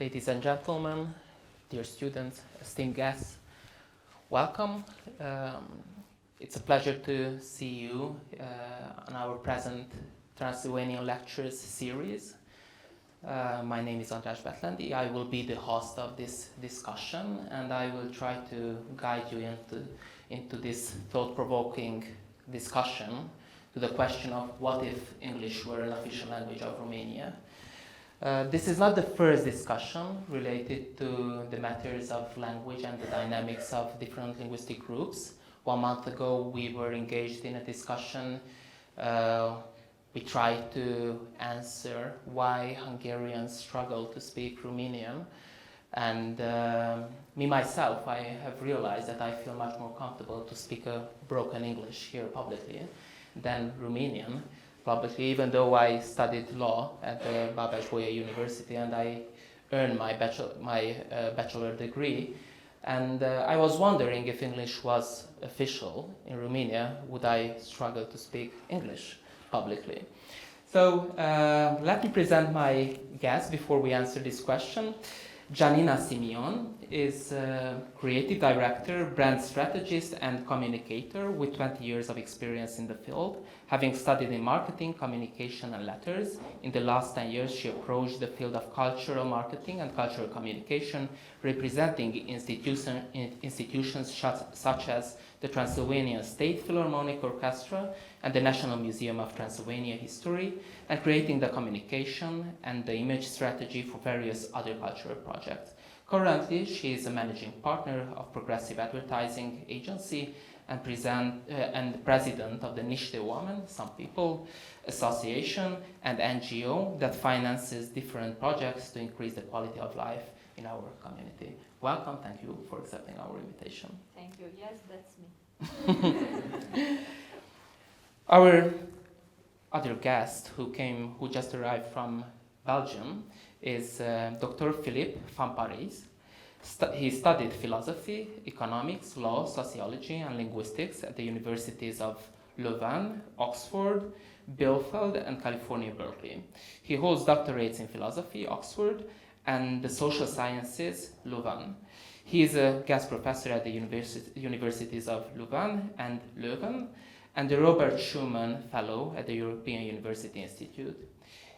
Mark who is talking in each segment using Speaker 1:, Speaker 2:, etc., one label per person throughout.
Speaker 1: Ladies and gentlemen, dear students, esteemed guests, welcome. It's a pleasure to see you on our present Transylvania Lectures series. My name is András Betlendi. I will be the host of this discussion, and I will try to guide you into this thought-provoking discussion to the question of what if English were an official language of Romania. This is not the first discussion related to the matters of language and the dynamics of different linguistic groups. 1 month ago, we were engaged in a discussion. We tried to answer why Hungarians struggle to speak Romanian. And me, myself, I have realized that I feel much more comfortable to speak a broken English here publicly than Romanian publicly, even though I studied law at the Babel University and I earned my bachelor degree. And I was wondering if English was official in Romania, would I struggle to speak English publicly? So let me present my guest before we answer this question. Janina Simeon is a creative director, brand strategist, and communicator with 20 years of experience in the field. Having studied in marketing, communication, and letters, in the last 10 years she approached the field of cultural marketing and cultural communication, representing institutions such as the Transylvania State Philharmonic Orchestra and the National Museum of Transylvania History, and creating the communication and the image strategy for various other cultural projects. Currently, she is a managing partner of Progressive Advertising Agency and president of the Niche de Women, Some People Association, and NGO that finances different projects to increase the quality of life in our community. Welcome, thank you for accepting our invitation.
Speaker 2: Thank you, yes, that's me.
Speaker 1: Our other guest who just arrived from Belgium is Dr. Philippe Van Parijs. He studied philosophy, economics, law, sociology, and linguistics at the Universities of Louvain, Oxford, Bielefeld and California, Berkeley. He holds doctorates in philosophy, Oxford, and the social sciences, Leuven. He is a guest professor at the Universities of Louvain and Leuven, and the Robert Schuman Fellow at the European University Institute.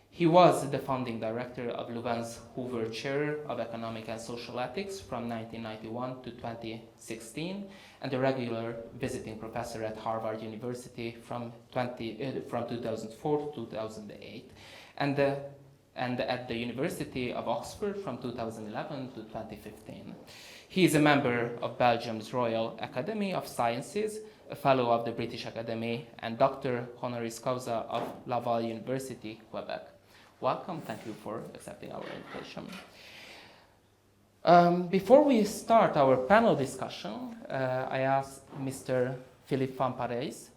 Speaker 1: He was the founding director of Leuven's Hoover Chair of Economic and Social Ethics from 1991 to 2016, and a regular visiting professor at Harvard University from 2004 to 2008, and at the University of Oxford from 2011 to 2015. He is a member of Belgium's Royal Academy of Sciences, a fellow of the British Academy, and Doctor Honoris Causa of Laval University, Quebec. Welcome, thank you for accepting our invitation. Before we start our panel discussion, I asked Mr. Philippe Van Parijs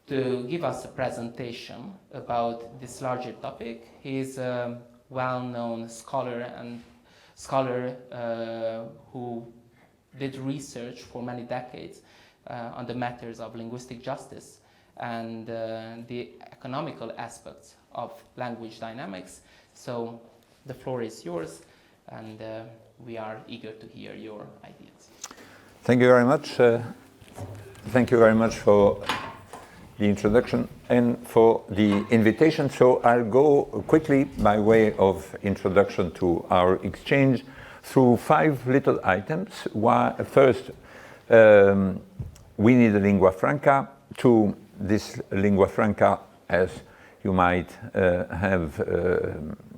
Speaker 1: to give us a presentation about this larger topic. He is a well-known scholar who did research for many decades on the matters of linguistic justice and the economical aspects of language dynamics. So the floor is yours, and we are eager to hear your ideas.
Speaker 3: Thank you very much. Thank you very much for the introduction and for the invitation. So I'll go quickly by way of introduction to our exchange through 5 little items. First, we need a lingua franca. 2, this lingua franca, as you might have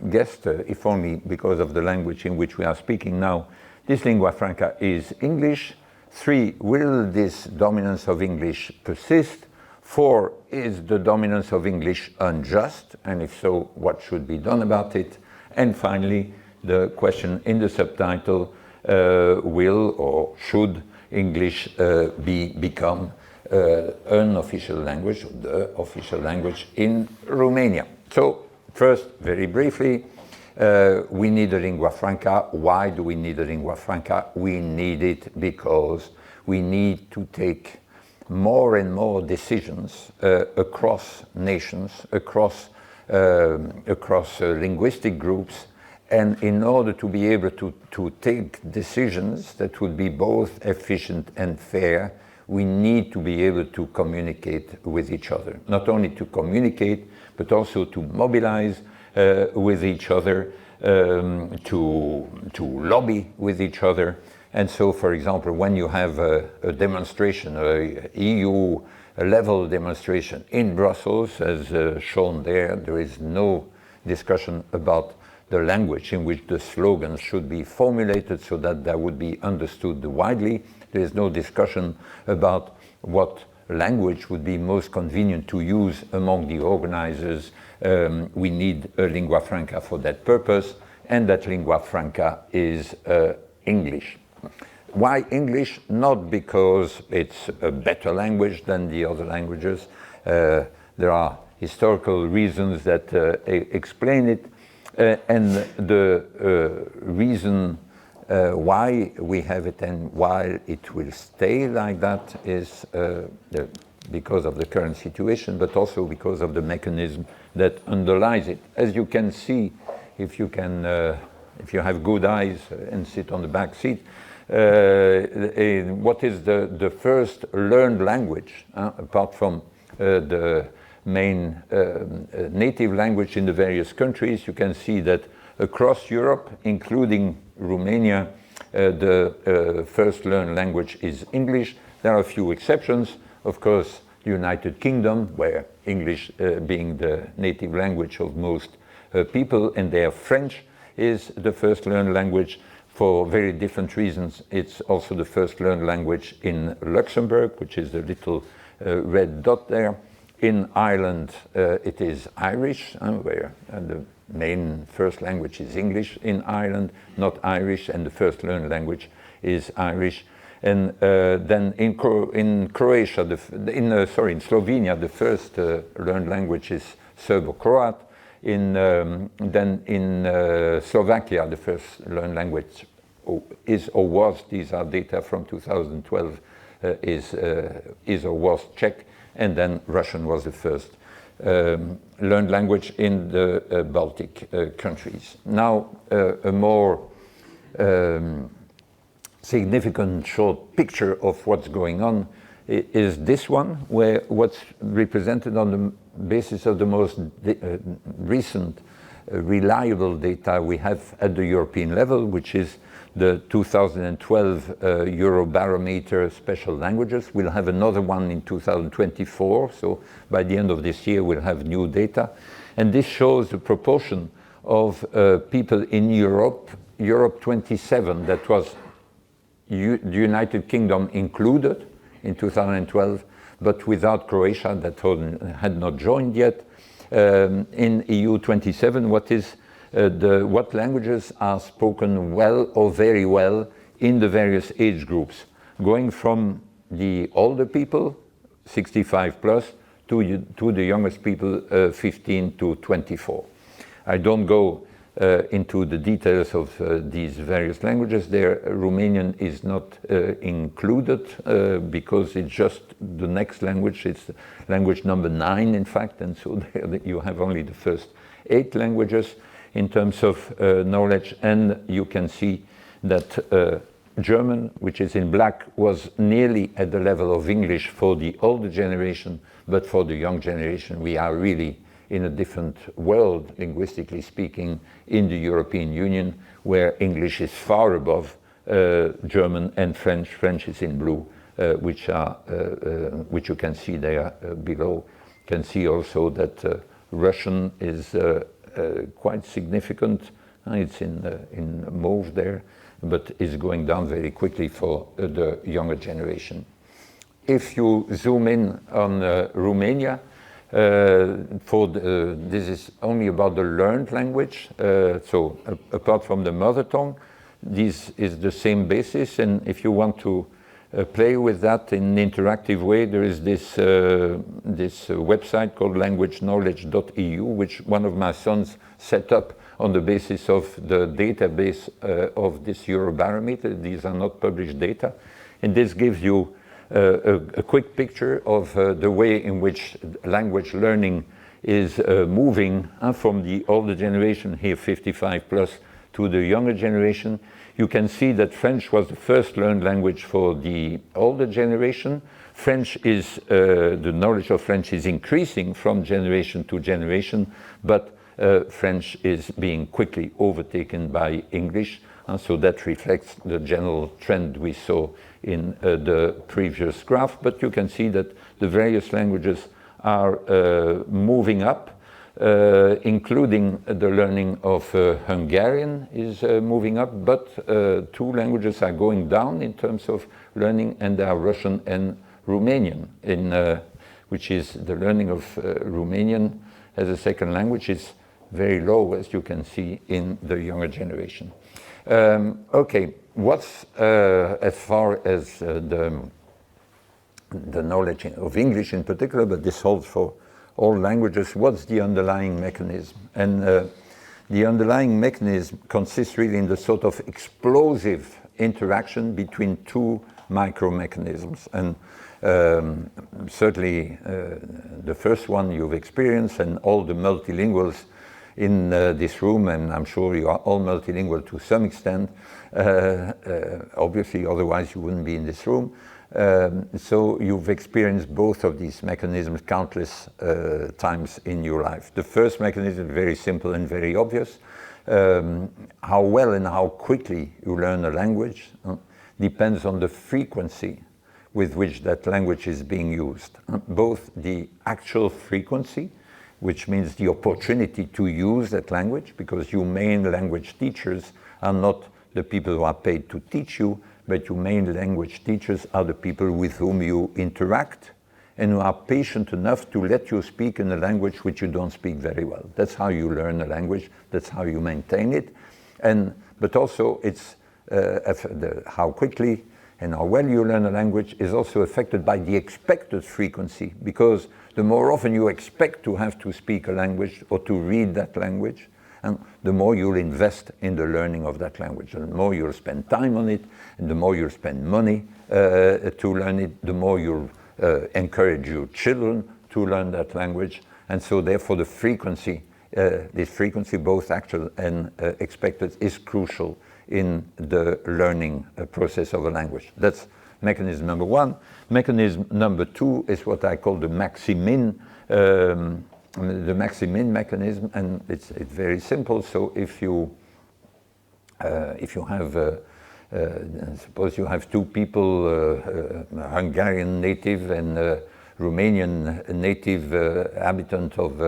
Speaker 3: guessed, if only because of the language in which we are speaking now, this lingua franca is English. 3, will this dominance of English persist? 4, is the dominance of English unjust? And if so, what should be done about it? And finally, the question in the subtitle, will or should English become an official language, the official language in Romania? So first, very briefly, we need a lingua franca. Why do we need a lingua franca? We need it because we need to take more and more decisions across nations, across linguistic groups, And in order to be able to take decisions that would be both efficient and fair, we need to be able to communicate with each other. Not only to communicate, but also to mobilize with each other, to lobby with each other. And so, for example, when you have a demonstration, a EU level demonstration in Brussels, as shown there, there is no discussion about the language in which the slogans should be formulated so that they would be understood widely. There is no discussion about what language would be most convenient to use among the organizers. We need a lingua franca for that purpose, and that lingua franca is English. Why English? Not because it's a better language than the other languages. There are historical reasons that explain it. And the reason why we have it and why it will stay like that is because of the current situation, but also because of the mechanism that underlies it. As you can see, if you have good eyes and sit on the back seat, what is the first learned language, apart from the main native language in the various countries? You can see that across Europe, including Romania, the first learned language is English. There are a few exceptions. Of course, the United Kingdom, where English being the native language of most people, and their French is the first learned language for very different reasons. It's also the first learned language in Luxembourg, which is the little red dot there. In Ireland, it is Irish, where the main first language is English in Ireland, not Irish, and the first learned language is Irish. And then in Croatia, in Slovenia, the first learned language is Serbo-Croat. Then in Slovakia, the first learned language is or was, these are data from 2012, is or was Czech. And then Russian was the first learned language in the Baltic countries. Now, a more significant short picture of what's going on is this one, where what's represented on the basis of the most recent reliable data we have at the European level, which is the 2012 Eurobarometer special languages. We'll have another one in 2024, so by the end of this year we'll have new data. And this shows the proportion of people in Europe 27, that was the United Kingdom included in 2012, but without Croatia, that had not joined yet. In EU 27, what languages are spoken well or very well in the various age groups, going from the older people, 65 plus, to the youngest people, 15 to 24. I don't go into the details of these various languages. There, Romanian is not included because it's just the next language. It's language number 9, in fact, and so there you have only the first 8 languages in terms of knowledge. And you can see that German, which is in black, was nearly at the level of English for the older generation, but for the young generation, we are really in a different world, linguistically speaking, in the European Union, where English is far above German and French. French is in blue, which you can see there below. You can see also that Russian is quite significant. It's in mauve there, but is going down very quickly for the younger generation. If you zoom in on Romania, this is only about the learned language. So apart from the mother tongue, this is the same basis. And if you want to play with that in an interactive way, there is this website called languageknowledge.eu, which one of my sons set up on the basis of the database of this Eurobarometer. These are not published data. And this gives you a quick picture of the way in which language learning is moving from the older generation here, 55 plus, to the younger generation. You can see that French was the first learned language for the older generation. French is, the knowledge of French is increasing from generation to generation, but French is being quickly overtaken by English. So that reflects the general trend we saw in the previous graph. But you can see that the various languages are moving up, including the learning of Hungarian is moving up, but two languages are going down in terms of learning, and they are Russian and Romanian, which is the learning of Romanian as a second language is very low, as you can see in the younger generation. Okay, what's as far as the knowledge of English in particular, but this holds for all languages, what's the underlying mechanism? And the underlying mechanism consists really in the sort of explosive interaction between two micro-mechanisms. And certainly the first one you've experienced, and all the multilinguals in this room, and I'm sure you are all multilingual to some extent, obviously, otherwise you wouldn't be in this room. So you've experienced both of these mechanisms countless times in your life. The first mechanism is very simple and very obvious. How well and how quickly you learn a language depends on the frequency with which that language is being used. Both the actual frequency, which means the opportunity to use that language, because your main language teachers are not the people who are paid to teach you, but your main language teachers are the people with whom you interact and who are patient enough to let you speak in a language which you don't speak very well. That's how you learn a language, that's how you maintain it. But also it's how quickly and how well you learn a language is also affected by the expected frequency, because the more often you expect to have to speak a language or to read that language, and the more you'll invest in the learning of that language. And the more you'll spend time on it, and the more you'll spend money to learn it, the more you'll encourage your children to learn that language. And so therefore the frequency, this frequency, both actual and expected, is crucial in the learning process of a language. That's mechanism number one. Mechanism number two is what I call the maximin mechanism, and it's very simple. So if you have suppose you have two people, Hungarian native and Romanian native habitant of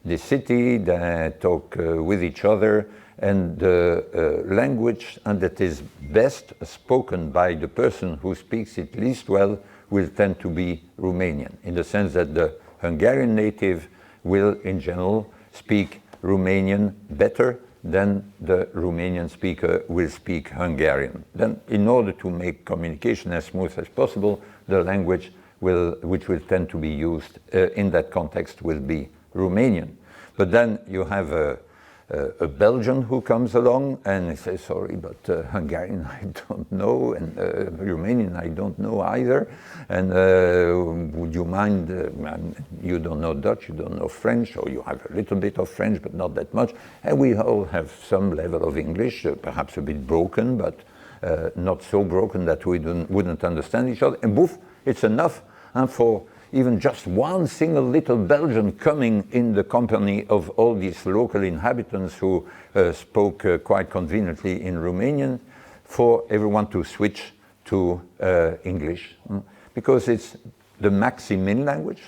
Speaker 3: the city, that talk with each other, and the language that is best spoken by the person who speaks it least well will tend to be Romanian, in the sense that the Hungarian native will in general speak Romanian better than the Romanian speaker will speak Hungarian. Then in order to make communication as smooth as possible, the language which will tend to be used in that context will be Romanian. But then you have a Belgian who comes along and says, sorry, but Hungarian I don't know, and Romanian I don't know either, and would you mind, you don't know Dutch, you don't know French, or you have a little bit of French but not that much, and we all have some level of English, perhaps a bit broken, but not so broken that we wouldn't understand each other, and boof, it's enough for even just one single little Belgian coming in the company of all these local inhabitants who spoke quite conveniently in Romanian, for everyone to switch to English. Because it's the maximin language,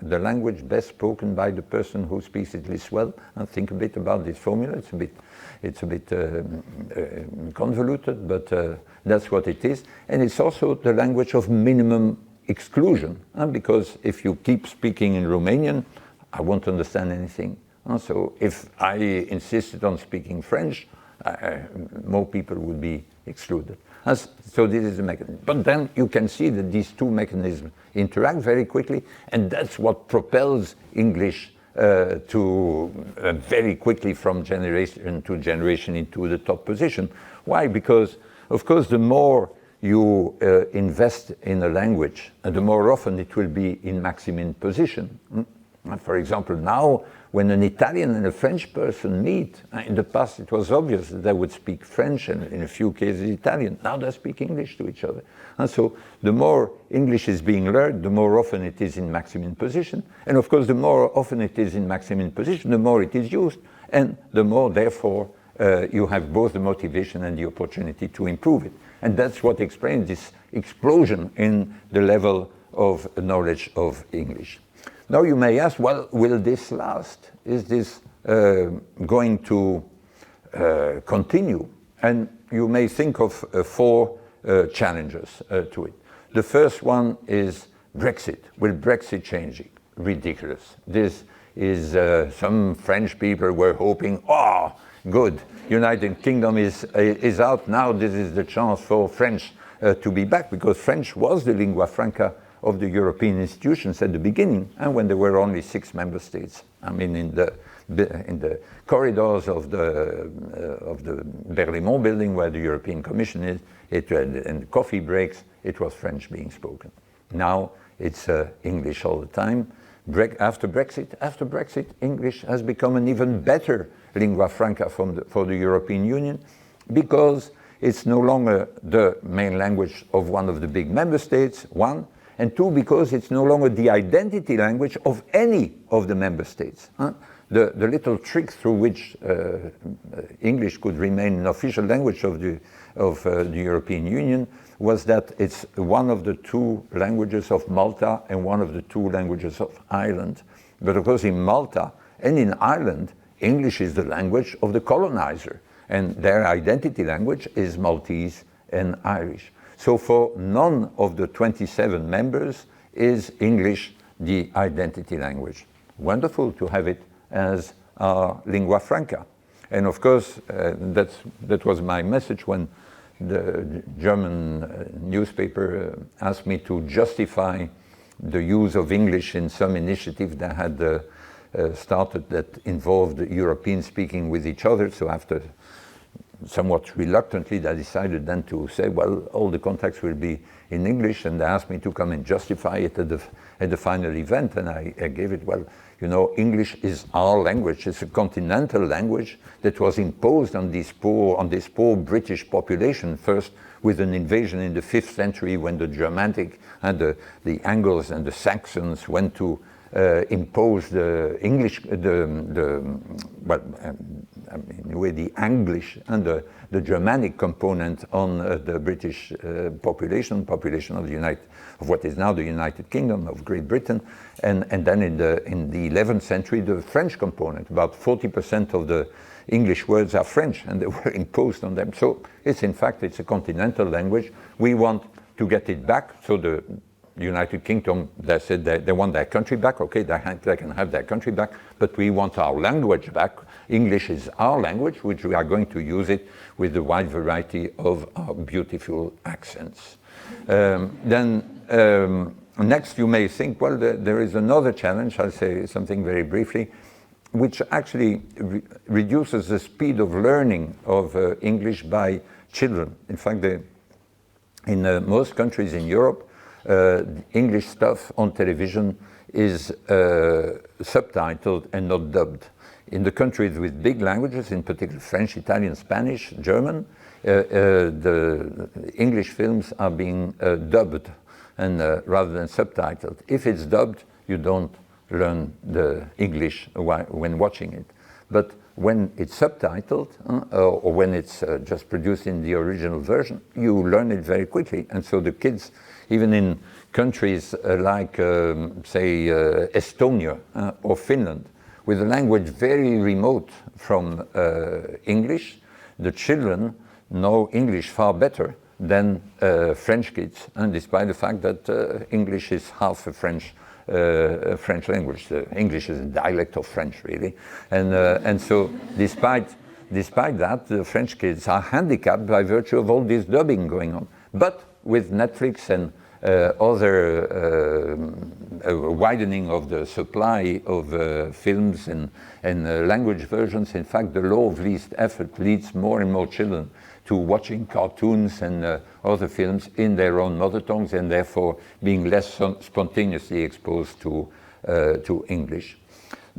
Speaker 3: the language best spoken by the person who speaks it least well. And think a bit about this formula. It's a bit convoluted, but that's what it is. And it's also the language of minimum exclusion, because if you keep speaking in Romanian, I won't understand anything. So if I insisted on speaking French, more people would be excluded. So this is the mechanism. But then you can see that these two mechanisms interact very quickly, and that's what propels English to very quickly from generation to generation into the top position. Why? Because, of course, the more you invest in a language, and the more often it will be in maximin position. For example, now when an Italian and a French person meet, in the past it was obvious that they would speak French and in a few cases Italian. Now they speak English to each other. And so the more English is being learned, the more often it is in maximum position. And of course, the more often it is in maximum position, the more it is used. And the more, therefore, you have both the motivation and the opportunity to improve it. And that's what explains this explosion in the level of knowledge of English. Now you may ask, well, will this last? Is this going to continue? And you may think of 4 challenges to it. The first one is Brexit. Will Brexit change it? Ridiculous. This is, some French people were hoping, oh, good, United Kingdom is out now, this is the chance for French to be back, because French was the lingua franca of the European institutions at the beginning, and when there were only 6 member states. I mean, in the corridors of the Berlaymont building where the European Commission is, and the coffee breaks, it was French being spoken. Now it's English all the time. After Brexit, English has become an even better lingua franca for the European Union, because it's no longer the main language of one of the big member states, one, and 2, because it's no longer the identity language of any of the member states. The little trick through which English could remain an official language of the European Union was that it's one of the 2 languages of Malta and one of the 2 languages of Ireland. But of course in Malta and in Ireland, English is the language of the colonizer, and their identity language is Maltese and Irish. So for none of the 27 members is English the identity language. Wonderful to have it as our lingua franca. And of course, that was my message when the German newspaper asked me to justify the use of English in some initiative that had started that involved Europeans speaking with each other. So after somewhat reluctantly, they decided then to say, well, all the contacts will be in English, and they asked me to come and justify it at the final event, and I gave it, well, you know, English is our language. It's a continental language that was imposed on this poor British population, first with an invasion in the 5th century when the Germanic and the Angles and the Saxons went to impose the English, in a way the English and the Germanic component on the British population of what is now the United Kingdom of Great Britain, and then in the 11th century the French component. About 40% of the English words are French, and they were imposed on them. So it's in fact it's a continental language. We want to get it back. So the United Kingdom, they said they want their country back. Okay, they can have their country back, but we want our language back. English is our language, which we are going to use it with the wide variety of our beautiful accents. Next you may think, well, there is another challenge. I'll say something very briefly, which actually reduces the speed of learning of English by children. In fact, in most countries in Europe, English stuff on television is subtitled and not dubbed. In the countries with big languages, in particular French, Italian, Spanish, German, the English films are being dubbed and rather than subtitled. If it's dubbed, you don't learn the English when watching it. But when it's subtitled or when it's just produced in the original version, you learn it very quickly. And so the kids, even in countries like, say, Estonia or Finland, with a language very remote from English, the children know English far better than French kids, and despite the fact that English is half a French language. English is a dialect of French, really, and so despite that, the French kids are handicapped by virtue of all this dubbing going on. But with Netflix and other widening of the supply of films and language versions, in fact, the law of least effort leads more and more children to watching cartoons and other films in their own mother tongues, and therefore being less spontaneously exposed to English.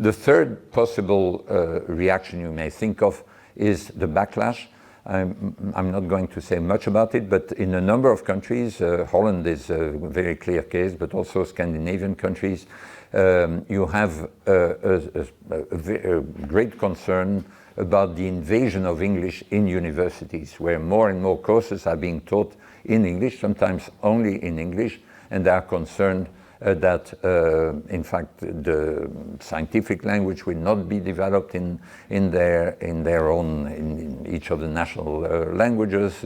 Speaker 3: The third possible reaction you may think of is the backlash. I'm not going to say much about it, but in a number of countries, Holland is a very clear case, but also Scandinavian countries, you have a great concern about the invasion of English in universities, where more and more courses are being taught in English, sometimes only in English, and they are concerned that in fact the scientific language will not be developed in each of the national languages,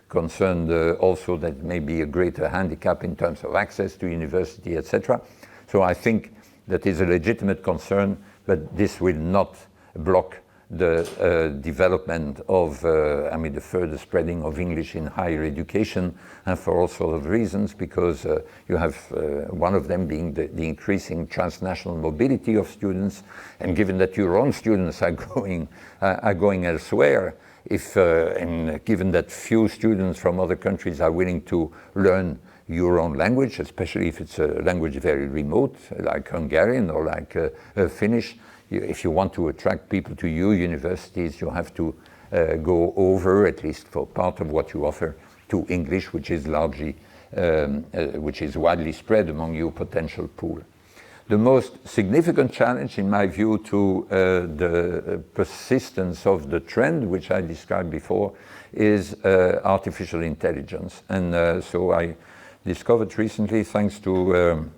Speaker 3: concerned also that may be a greater handicap in terms of access to university, etc. So I think that is a legitimate concern, but this will not block the development of, the further spreading of English in higher education, and for all sorts of reasons, because you have one of them being the increasing transnational mobility of students, and given that your own students are going elsewhere, and given that few students from other countries are willing to learn your own language, especially if it's a language very remote, like Hungarian or like Finnish. If you want to attract people to your universities, you have to go over, at least for part of what you offer, to English, which is widely spread among your potential pool. The most significant challenge, in my view, to the persistence of the trend, which I described before, is artificial intelligence. And so I discovered recently, thanks to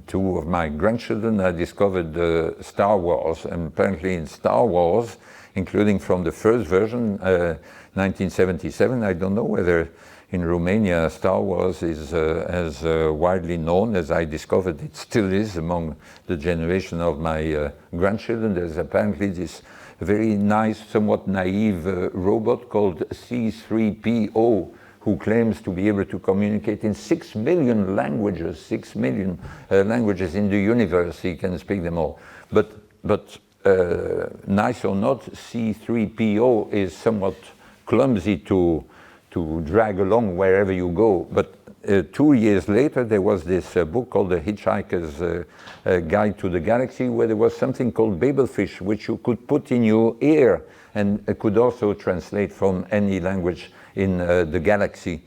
Speaker 3: two of my grandchildren, I discovered Star Wars, and apparently in Star Wars, including from the first version, 1977, I don't know whether in Romania Star Wars is as widely known as I discovered it still is among the generation of my grandchildren. There's apparently this very nice, somewhat naive robot called C3PO, who claims to be able to communicate in 6 million languages, 6 million languages in the universe. He can speak them all. But nice or not, C3PO is somewhat clumsy to drag along wherever you go. But 2 years later, there was this book called The Hitchhiker's Guide to the Galaxy, where there was something called Babel fish, which you could put in your ear, and it could also translate from any language in the galaxy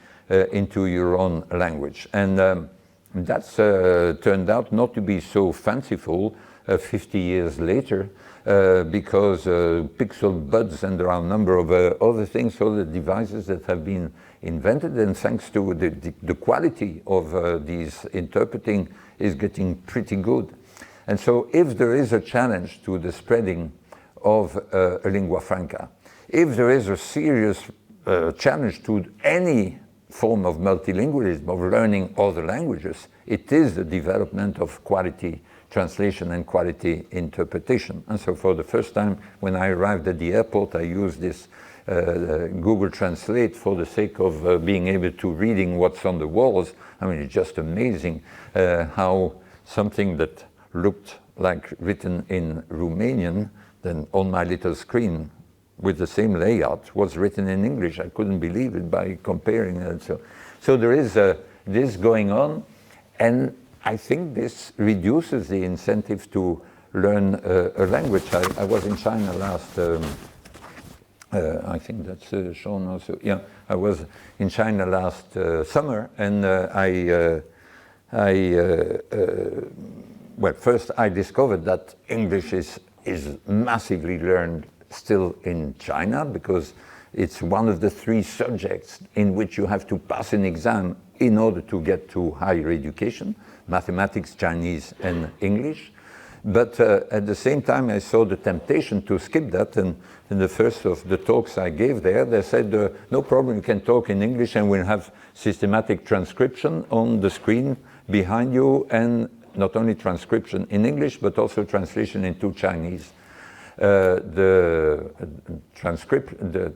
Speaker 3: into your own language. And that's turned out not to be so fanciful 50 years later, because pixel buds, and there are a number of other things, other devices that have been invented, and thanks to the quality of these interpreting is getting pretty good. And so if there is a challenge to the spreading of a lingua franca, if there is a serious challenge to any form of multilingualism, of learning other languages, it is the development of quality translation and quality interpretation. And so for the first time, when I arrived at the airport, I used this Google Translate for the sake of being able to reading what's on the walls. I mean, it's just amazing how something that looked like written in Romanian, then on my little screen with the same layout was written in English. I couldn't believe it by comparing it. So there is this going on, and I think this reduces the incentive to learn a language. I was in China last, I think that's shown also. Yeah, I was in China last summer, and well, first I discovered that English is massively learned still in China, because it's one of the 3 subjects in which you have to pass an exam in order to get to higher education: mathematics, Chinese, and English. But at the same time, I saw the temptation to skip that, and in the first of the talks I gave there, they said, no problem, you can talk in English, and we'll have systematic transcription on the screen behind you, and not only transcription in English, but also translation into Chinese. The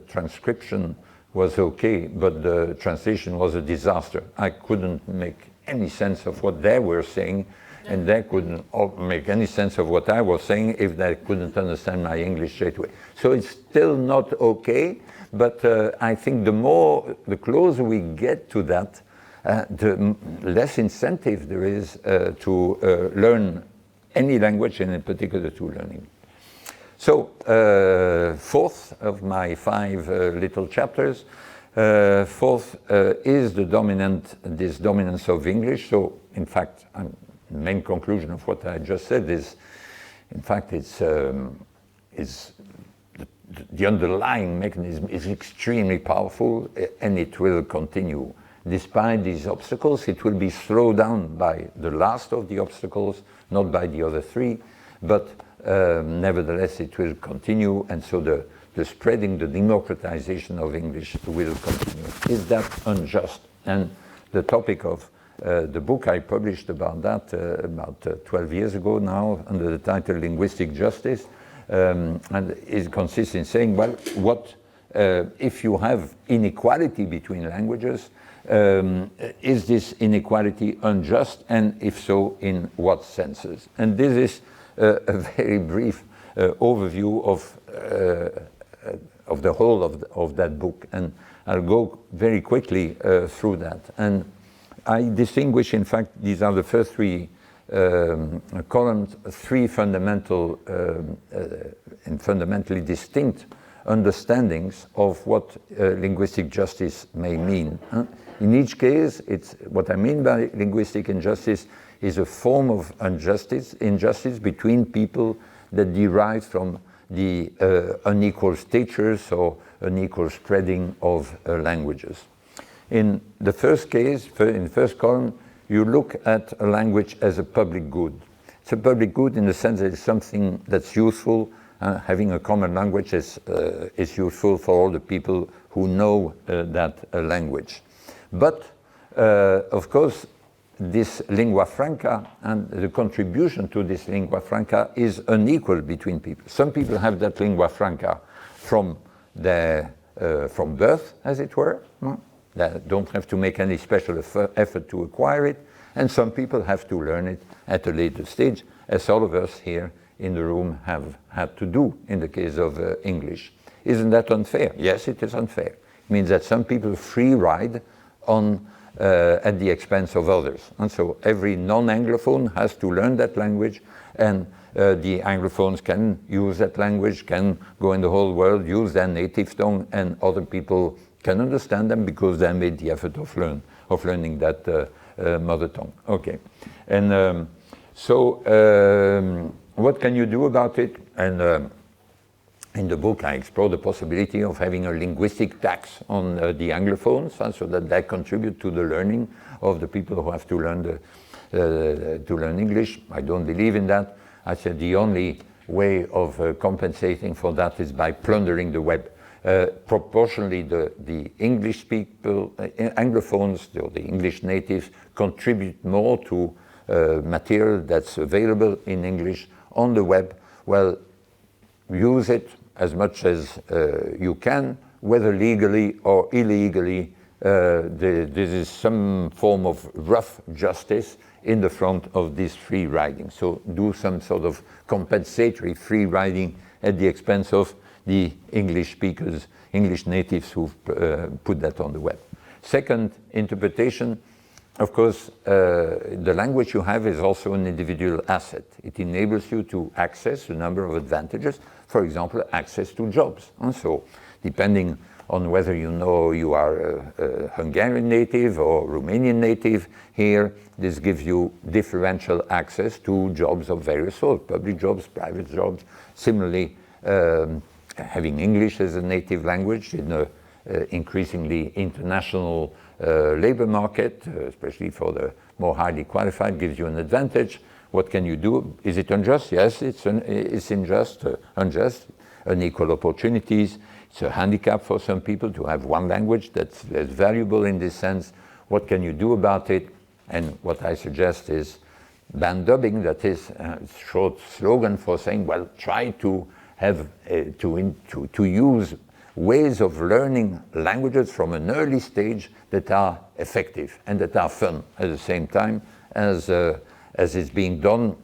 Speaker 3: transcription was okay, but the translation was a disaster. I couldn't make any sense of what they were saying, and they couldn't make any sense of what I was saying if they couldn't understand my English straight away. So it's still not okay, but I think the closer we get to that, the less incentive there is to learn any language, and in particular to learning. So, fourth of my 5 little chapters, fourth is the dominance of English. So, in fact, the main conclusion of what I just said is, in fact, the underlying mechanism is extremely powerful, and it will continue. Despite these obstacles, it will be slowed down by the last of the obstacles, not by the other 3, but nevertheless it will continue, and so the spreading, the democratization of English will continue. Is that unjust? And the topic of the book I published about that about 12 years ago now, under the title Linguistic Justice, and it consists in saying, well, what if you have inequality between languages, is this inequality unjust, and if so, in what senses? And this is a very brief overview of the whole of that book, and I'll go very quickly through that. And I distinguish, in fact, these are the first 3 columns, 3 fundamental and fundamentally distinct understandings of what linguistic justice may mean. In each case, it's what I mean by linguistic injustice is a form of injustice between people that derives from the unequal statures or unequal spreading of languages. In the first case, in the first column, you look at a language as a public good. It's a public good in the sense that it's something that's useful. Having a common language is useful for all the people who know that language. But, of course, this lingua franca and the contribution to this lingua franca is unequal between people. Some people have that lingua franca from birth, as it were. They don't have to make any special effort to acquire it, and some people have to learn it at a later stage, as all of us here in the room have had to do in the case of English. Isn't that unfair? Yes, it is unfair. It means that some people free ride on at the expense of others. And so every non-Anglophone has to learn that language, and the Anglophones can use that language, can go in the whole world, use their native tongue, and other people can understand them because they made the effort of learning that mother tongue. Okay, and what can you do about it? And in the book, I explore the possibility of having a linguistic tax on the Anglophones, so that they contribute to the learning of the people who have to learn English. I don't believe in that. I said the only way of compensating for that is by plundering the web. Proportionally, the English people, Anglophones, the English natives, contribute more to material that's available in English on the web. Well, use it as much as you can, whether legally or illegally. This is some form of rough justice in the front of this free riding. So do some sort of compensatory free riding at the expense of the English speakers, English natives who've put that on the web. Second interpretation, of course, the language you have is also an individual asset. It enables you to access a number of advantages, for example, access to jobs. And so, depending on whether you are a Hungarian native or Romanian native here, this gives you differential access to jobs of various sorts, public jobs, private jobs. Similarly, having English as a native language in an increasingly international labor market, especially for the more highly qualified, gives you an advantage. What can you do? Is it unjust? Yes, it's unjust, unequal opportunities. It's a handicap for some people to have one language that's less valuable in this sense. What can you do about it? And what I suggest is band dubbing, that is a short slogan for saying, well, try to have to use ways of learning languages from an early stage that are effective and that are fun at the same time as is being done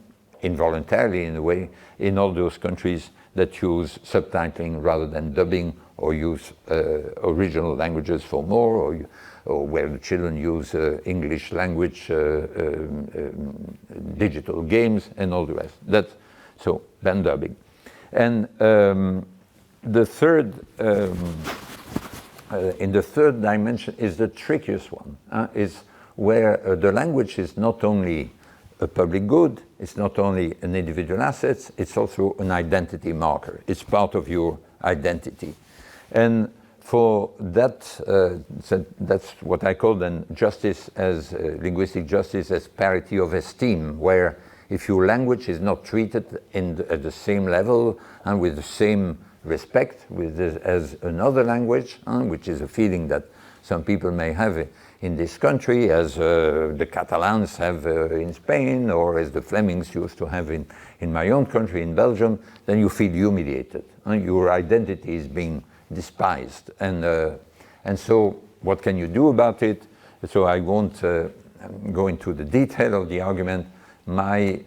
Speaker 3: involuntarily in a way in all those countries that use subtitling rather than dubbing, or use original languages for more, or where the children use English language, digital games, and all the rest. That's so then dubbing. And the third, in the third dimension, is the trickiest one. Is where the language is not only a public good, it's not only an individual asset, it's also an identity marker. It's part of your identity. And for that, that's what I call then justice as linguistic justice as parity of esteem, where if your language is not treated at the same level and with the same respect as another language, which is a feeling that some people may have in this country, as the Catalans have in Spain, or as the Flemings used to have in my own country, in Belgium, then you feel humiliated. Your identity is being despised. And so what can you do about it? So I won't go into the detail of the argument. My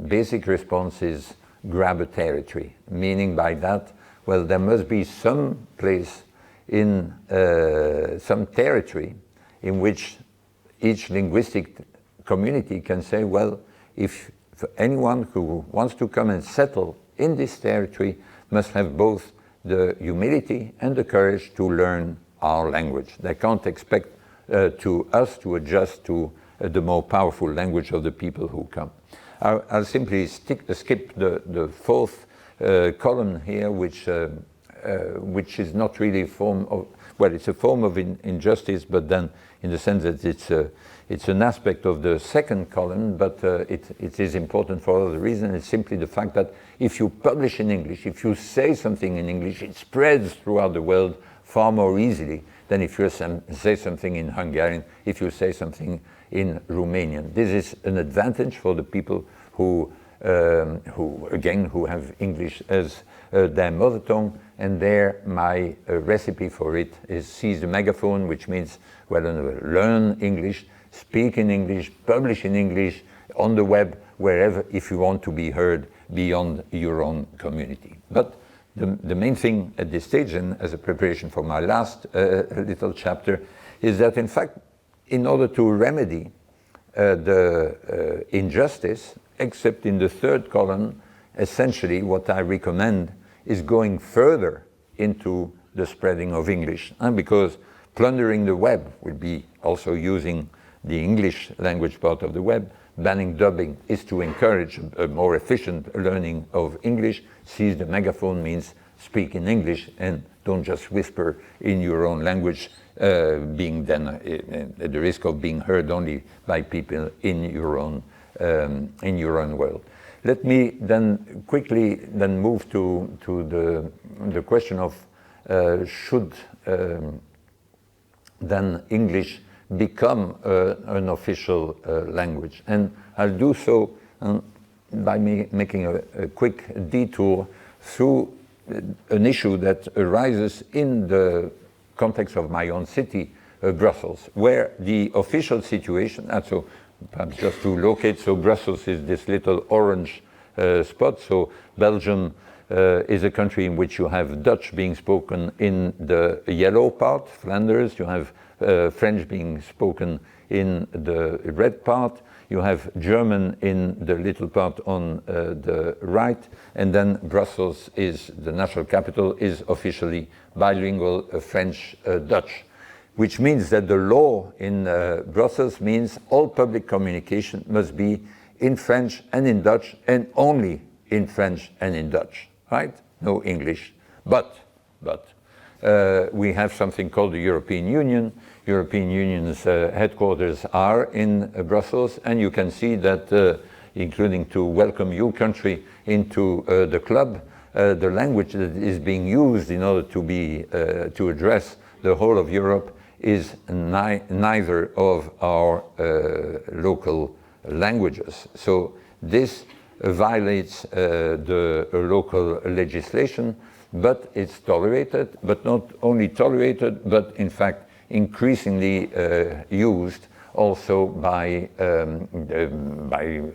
Speaker 3: basic response is grab a territory, meaning by that, well, there must be some place in some territory in which each linguistic community can say, well, if anyone who wants to come and settle in this territory must have both the humility and the courage to learn our language. They can't expect to us to adjust to the more powerful language of the people who come. I'll simply skip the fourth column here, which is not really a form of, well, it's a form of injustice, but then in the sense that it's an aspect of the second column, but it is important for other reasons. It's simply the fact that if you publish in English, if you say something in English, it spreads throughout the world far more easily than if you say something in Hungarian, if you say something in Romanian. This is an advantage for the people who have English as their mother tongue, and there my recipe for it is seize the megaphone, which means, well, learn English, speak in English, publish in English, on the web, wherever, if you want to be heard beyond your own community. But the main thing at this stage, and as a preparation for my last little chapter, is that in fact, in order to remedy the injustice, except in the third column, essentially what I recommend is going further into the spreading of English, because plundering the web will be also using the English language part of the web. Banning dubbing is to encourage a more efficient learning of English. Seize the megaphone means speak in English and don't just whisper in your own language, being then at the risk of being heard only by people in your own world. Let me then quickly then move to the question of should then English become an official language, and I'll do so by making a quick detour through an issue that arises in the context of my own city, Brussels, where the official situation, and so perhaps just to locate, so Brussels is this little orange spot, so Belgium is a country in which you have Dutch being spoken in the yellow part, Flanders, you have French being spoken in the red part, you have German in the little part on the right, and then Brussels is, the national capital, is officially bilingual French-Dutch, which means that the law in Brussels means all public communication must be in French and in Dutch, and only in French and in Dutch, right? No English. But we have something called the European Union. European Union's headquarters are in Brussels, and you can see that, including to welcome your country into the club, the language that is being used in order to address the whole of Europe is neither of our local languages. So this violates the local legislation, but it's tolerated, but not only tolerated, but in fact increasingly used also by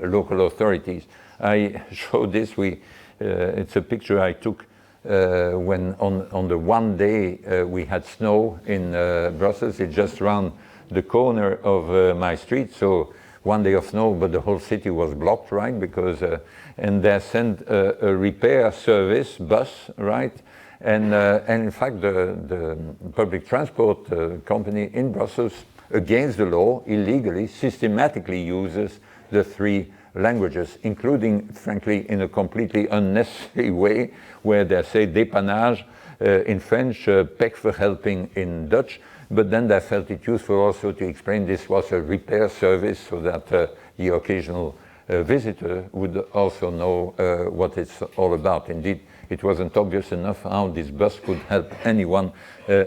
Speaker 3: local authorities. I showed this. It's a picture I took when on the one day we had snow in Brussels. It's just around the corner of my street. So one day of snow, but the whole city was blocked, right? Because and they sent a repair service bus, right? And in fact, the public transport company in Brussels, against the law, illegally, systematically uses the 3 languages, including, frankly, in a completely unnecessary way, where they say dépannage in French, pekverhelping in Dutch, but then they felt it useful also to explain this was a repair service so that the occasional visitor would also know what it's all about. Indeed, it wasn't obvious enough how this bus could help anyone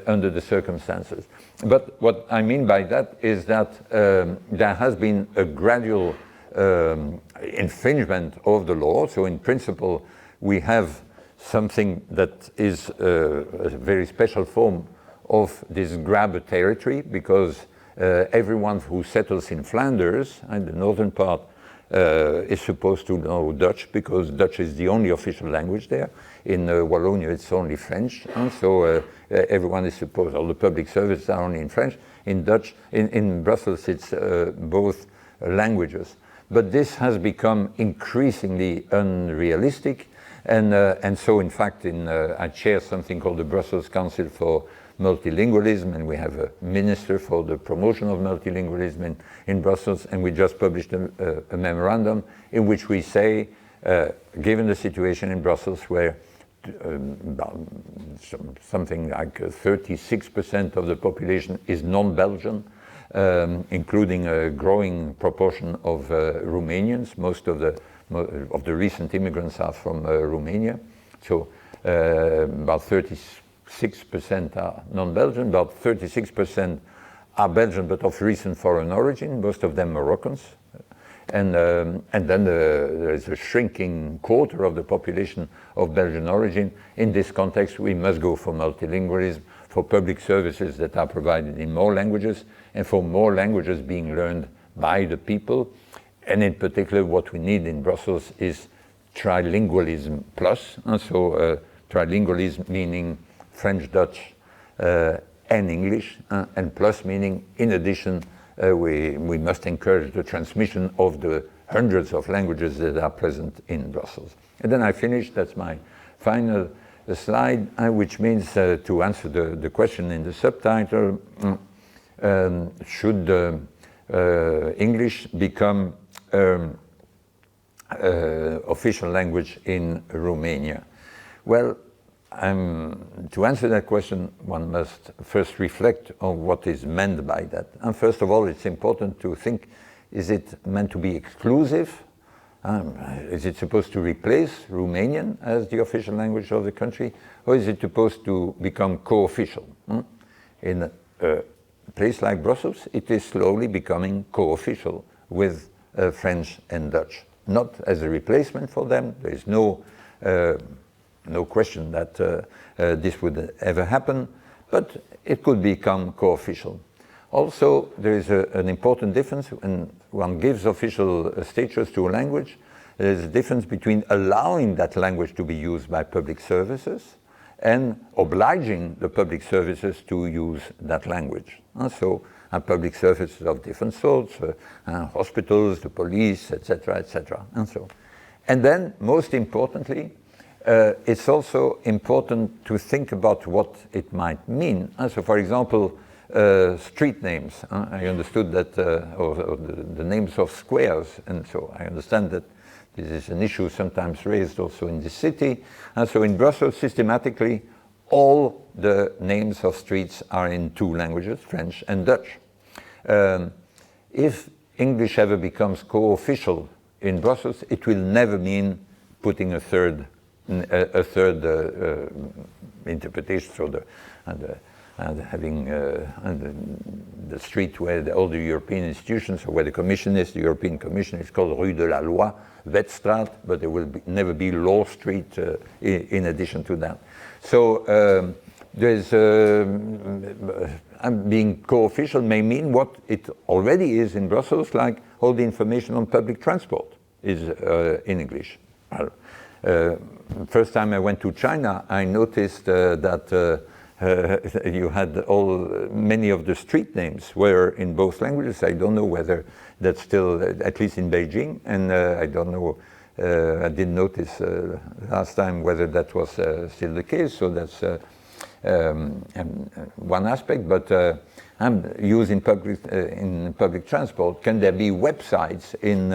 Speaker 3: under the circumstances. But what I mean by that is that there has been a gradual infringement of the law. So in principle, we have something that is a very special form of this grabber territory, because everyone who settles in Flanders, and the northern part, is supposed to know Dutch, because Dutch is the only official language there. In Wallonia, it's only French, and so everyone is supposed, all the public services are only in French. In Dutch, in Brussels, it's both languages. But this has become increasingly unrealistic, and so in fact, I chair something called the Brussels Council for Multilingualism, and we have a minister for the promotion of multilingualism in Brussels, and we just published a memorandum in which we say, given the situation in Brussels where something like 36% of the population is non-Belgian, including a growing proportion of Romanians. Most of the recent immigrants are from Romania, so about 36% are non-Belgian, about 36% are Belgian but of recent foreign origin, most of them Moroccans. And then there is a shrinking quarter of the population of Belgian origin. In this context, we must go for multilingualism, for public services that are provided in more languages, and for more languages being learned by the people. And in particular, what we need in Brussels is trilingualism plus. And so trilingualism meaning French, Dutch, and English, and plus meaning, in addition, we must encourage the transmission of the hundreds of languages that are present in Brussels. And then I finish, that's my final slide, which means to answer the question in the subtitle, should English become official language in Romania? Well, to answer that question, one must first reflect on what is meant by that. And first of all, it's important to think, is it meant to be exclusive? Is it supposed to replace Romanian as the official language of the country? Or is it supposed to become co-official? In a place like Brussels, it is slowly becoming co-official with French and Dutch. Not as a replacement for them. There is no question that this would ever happen, but it could become co-official. Also, there is an important difference when one gives official status to a language. There is a difference between allowing that language to be used by public services and obliging the public services to use that language. And so, public services of different sorts, hospitals, the police, etc., etc., and so. And then, most importantly, it's also important to think about what it might mean. So, for example, street names. I understood that, or the names of squares, and so I understand that this is an issue sometimes raised also in the city. And so in Brussels, systematically, all the names of streets are in 2 languages, French and Dutch. If English ever becomes co-official in Brussels, it will never mean putting a third interpretation, so having the street where all the European institutions, or where the Commission is, the European Commission is called Rue de la Loi, Wetstraat, but there will never be Law Street in addition to that. So there's being co-official may mean what it already is in Brussels, like all the information on public transport is in English. First time I went to China, I noticed that you had many of the street names were in both languages. I don't know whether that's still, at least in Beijing, and I don't know, I didn't notice last time whether that was still the case, so that's one aspect, but I'm using in public transport. Can there be websites in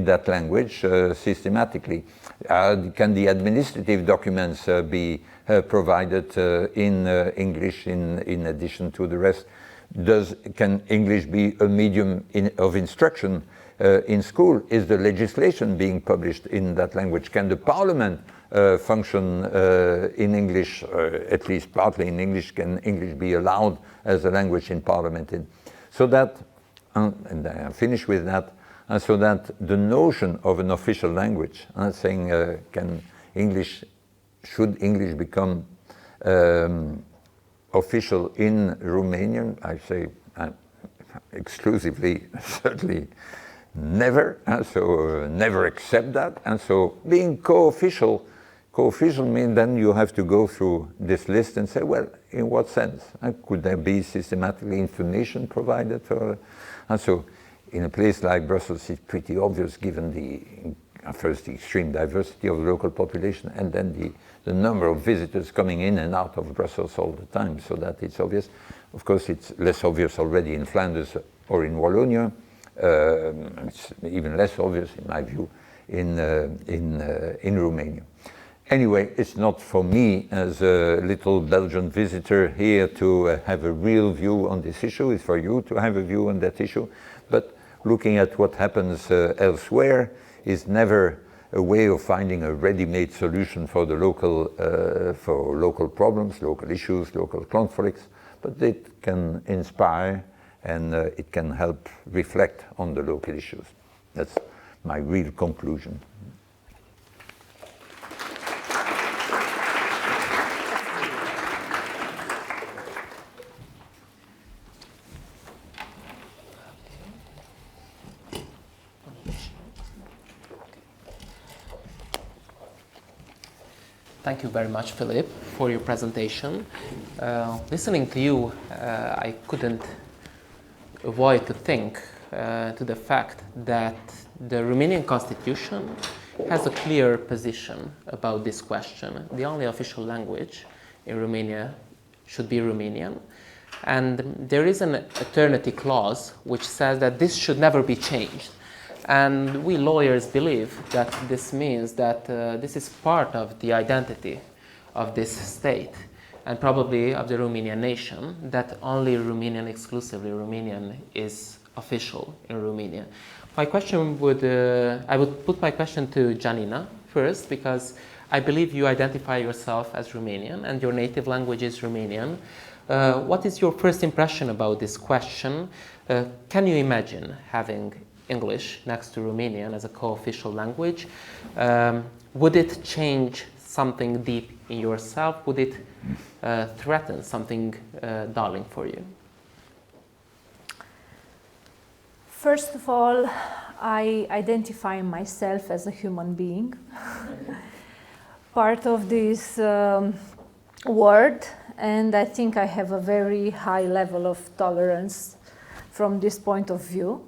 Speaker 3: that language systematically? Can the administrative documents be provided in English in addition to the rest? Can English be a medium of instruction in school? Is the legislation being published in that language? Can the parliament function in English, at least partly in English? Can English be allowed as a language in parliament? So that, and I finish with that, so that the notion of an official language, I'm saying, should English become official in Romanian? I say exclusively, certainly never, so never accept that. And so being co-official means then you have to go through this list and say, well, in what sense? Could there be systematically information provided for? And so in a place like Brussels, it's pretty obvious given first the extreme diversity of the local population, and then the number of visitors coming in and out of Brussels all the time, so that it's obvious. Of course, it's less obvious already in Flanders or in Wallonia. It's even less obvious, in my view, in Romania. Anyway, it's not for me as a little Belgian visitor here to have a real view on this issue. It's for you to have a view on that issue. But looking at what happens elsewhere is never a way of finding a ready-made solution for the local problems, local issues, local conflicts. But it can inspire and it can help reflect on the local issues. That's my real conclusion.
Speaker 1: Thank you very much, Philippe, for your presentation. Listening to you, I couldn't avoid to think to the fact that the Romanian constitution has a clear position about this question. The only official language in Romania should be Romanian. And there is an eternity clause which says that this should never be changed. And we lawyers believe that this means that this is part of the identity of this state and probably of the Romanian nation, that only Romanian, exclusively Romanian, is official in Romania. My question would, I would put my question to Janina first, because I believe you identify yourself as Romanian and your native language is Romanian. What is your first impression about this question? Can you imagine having English next to Romanian as a co-official language? Would it change something deep in yourself? Would it threaten something darling for you?
Speaker 2: First of all, I identify myself as a human being, part of this world, and I think I have a very high level of tolerance from this point of view.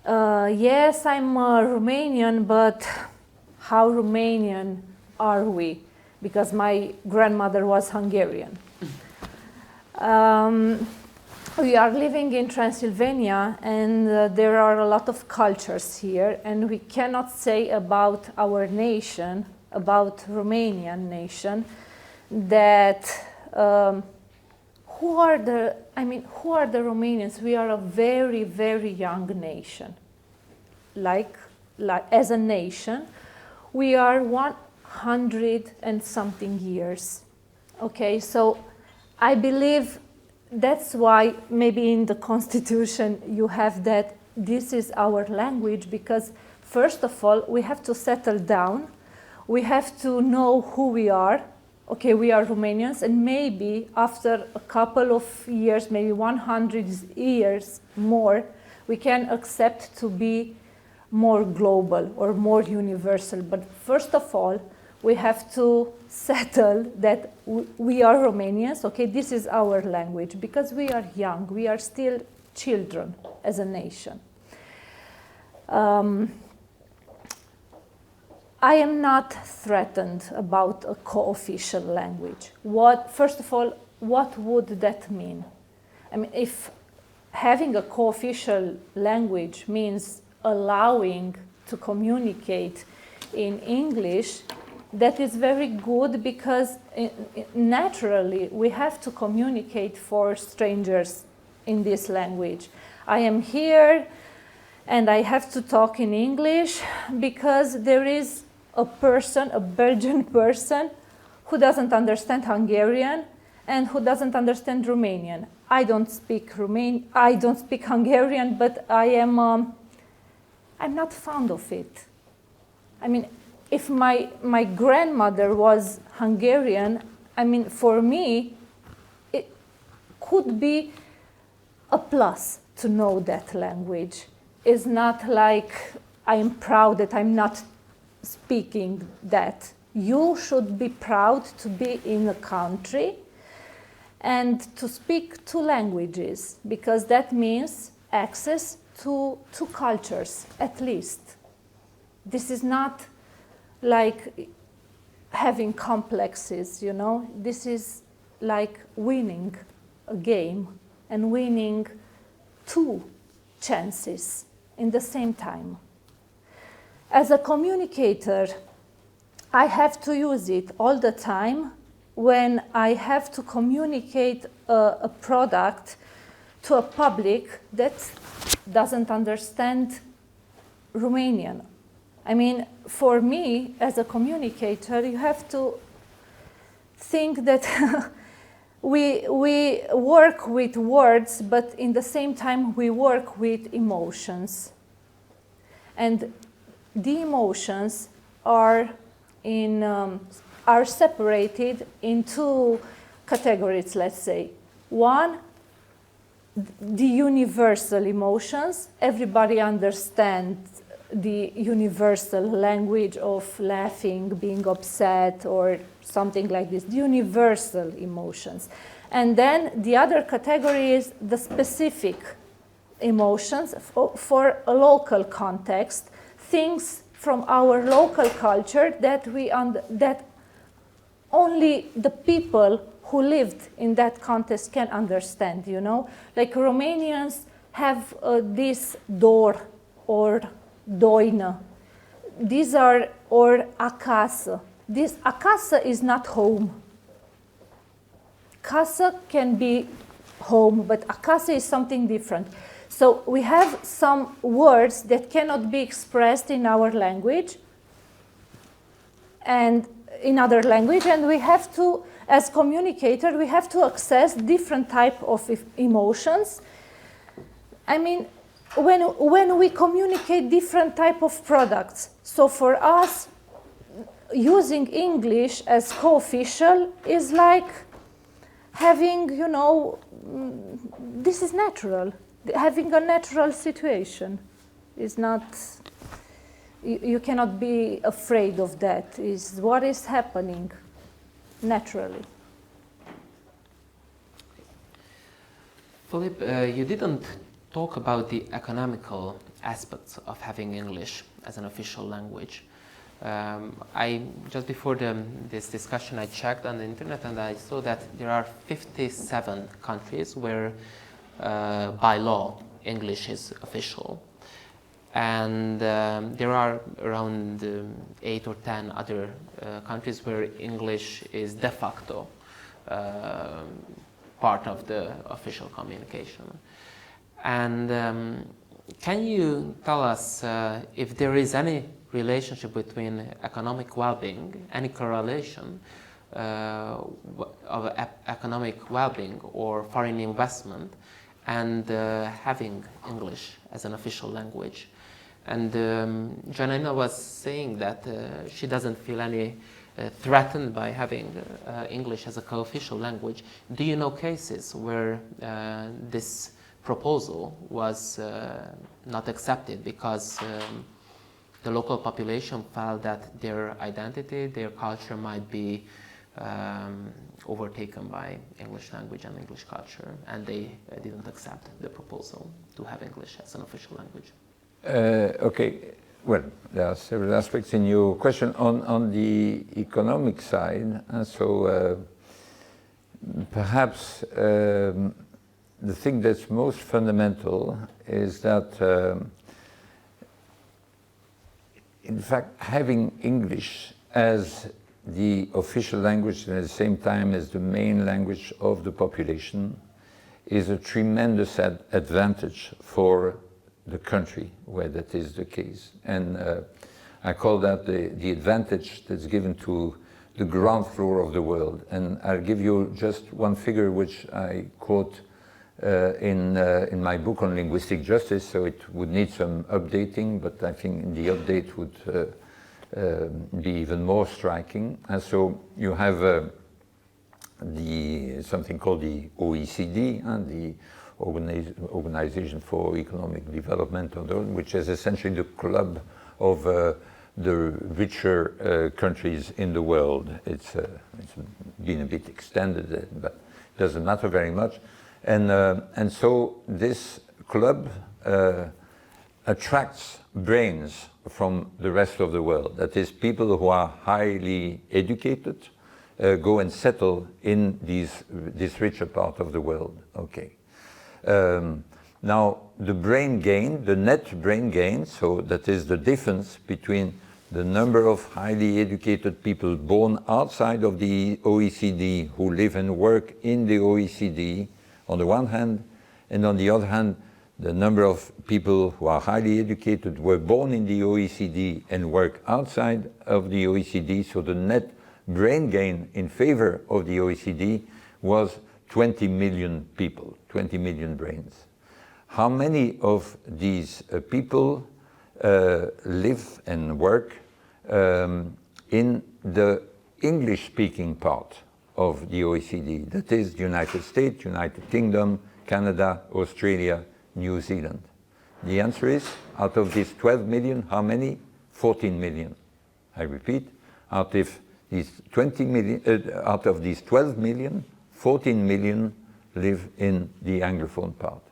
Speaker 2: Yes, I'm Romanian, but how Romanian are we? Because my grandmother was Hungarian. We are living in Transylvania, and there are a lot of cultures here, and we cannot say about our nation, about Romanian nation, that who are the Romanians? We are a very, very young nation. Like as a nation, we are 100 and something years. Okay, so I believe that's why maybe in the Constitution you have that this is our language, because first of all, we have to settle down. We have to know who we are. Okay, we are Romanians, and maybe after a couple of years, maybe 100 years more, we can accept to be more global or more universal. But first of all, we have to settle that we are Romanians, okay, this is our language, because we are young, we are still children as a nation. I am not threatened about a co-official language. First of all, what would that mean? I mean, if having a co-official language means allowing to communicate in English, that is very good, because naturally we have to communicate for strangers in this language. I am here and I have to talk in English because there is a person, a Belgian person, who doesn't understand Hungarian and who doesn't understand Romanian. I don't speak Hungarian, but I'm not fond of it. I mean, if my grandmother was Hungarian, I mean, for me, it could be a plus to know that language. It's not like I'm proud that I'm not speaking that. You should be proud to be in a country and to speak two languages, because that means access to two cultures, at least. This is not like having complexes, you know. This is like winning a game and winning two chances in the same time. As a communicator, I have to use it all the time when I have to communicate a product to a public that doesn't understand Romanian. I mean, for me, as a communicator, you have to think that we work with words, but in the same time, we work with emotions. And the emotions are separated in two categories, let's say. One, the universal emotions. Everybody understands the universal language of laughing, being upset, or something like this, the universal emotions. And then the other category is the specific emotions for a local context, things from our local culture that that only the people who lived in that context can understand, you know? Like Romanians have this dor or doina. These are, or acasă. This acasă is not home. Casă can be home, but acasă is something different. So we have some words that cannot be expressed in our language and in other language, and we have to, as communicator, we have to access different type of emotions. I mean, when we communicate different type of products. So for us, using English as co-official is like having, you know, this is natural. Having a natural situation is not, you cannot be afraid of that. Is what is happening naturally.
Speaker 1: Philippe, you didn't talk about the economical aspects of having English as an official language. Just before this discussion, I checked on the internet and I saw that there are 57 countries where by law English is official. And there are around 8 or 10 other countries where English is de facto part of the official communication. And can you tell us if there is any relationship between economic well-being, any correlation of economic well-being or foreign investment and having English as an official language? And Janina was saying that she doesn't feel any threatened by having English as a co-official language. Do you know cases where this proposal was not accepted because the local population felt that their identity, their culture might be overtaken by English language and English culture, and they didn't accept the proposal to have English as an official language.
Speaker 3: Okay, well, there are several aspects in your question. On the economic side, perhaps the thing that's most fundamental is that in fact, having English as the official language and at the same time as the main language of the population is a tremendous advantage for the country where that is the case. And I call that the advantage that's given to the ground floor of the world. And I'll give you just one figure which I quote in my book on linguistic justice, so it would need some updating, but I think the update would be even more striking. And so you have something called the OECD, the Organization for Economic Development, which is essentially the club of the richer countries in the world. It's been a bit extended, but it doesn't matter very much. And so this club attracts brains from the rest of the world. That is, people who are highly educated go and settle in this richer part of the world. Okay. Now, the brain gain, the net brain gain, so that is the difference between the number of highly educated people born outside of the OECD who live and work in the OECD on the one hand, and on the other hand, the number of people who are highly educated were born in the OECD and work outside of the OECD, so the net brain gain in favor of the OECD was 20 million people, 20 million brains. How many of these people live and work in the English-speaking part of the OECD? That is the United States, United Kingdom, Canada, Australia, New Zealand. The answer is, out of these 12 million, how many? 14 million. I repeat, out of these 20 million, out of these 12 million, 14 million live in the Anglophone part.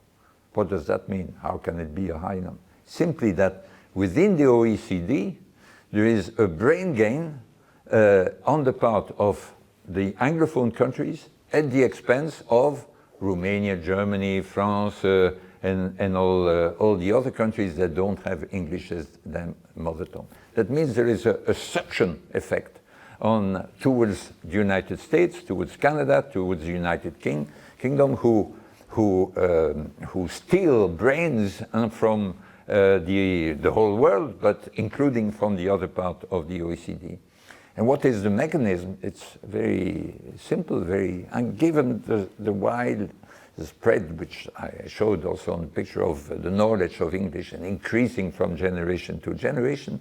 Speaker 3: What does that mean? How can it be a high number? Simply that within the OECD, there is a brain gain on the part of the Anglophone countries at the expense of Romania, Germany, France, and all the other countries that don't have English as their mother tongue. That means there is a suction effect towards the United States, towards Canada, towards the United Kingdom, who steal brains from the whole world, but including from the other part of the OECD. And what is the mechanism? It's very simple, and given the wide spread, which I showed also on the picture of the knowledge of English and increasing from generation to generation,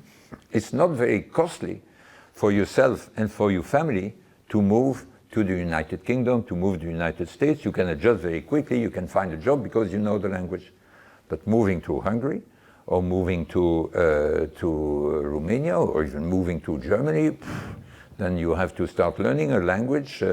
Speaker 3: it's not very costly for yourself and for your family to move to the United Kingdom, to move to the United States. You can adjust very quickly, you can find a job because you know the language. But moving to Hungary, or moving to Romania, or even moving to Germany, then you have to start learning a language,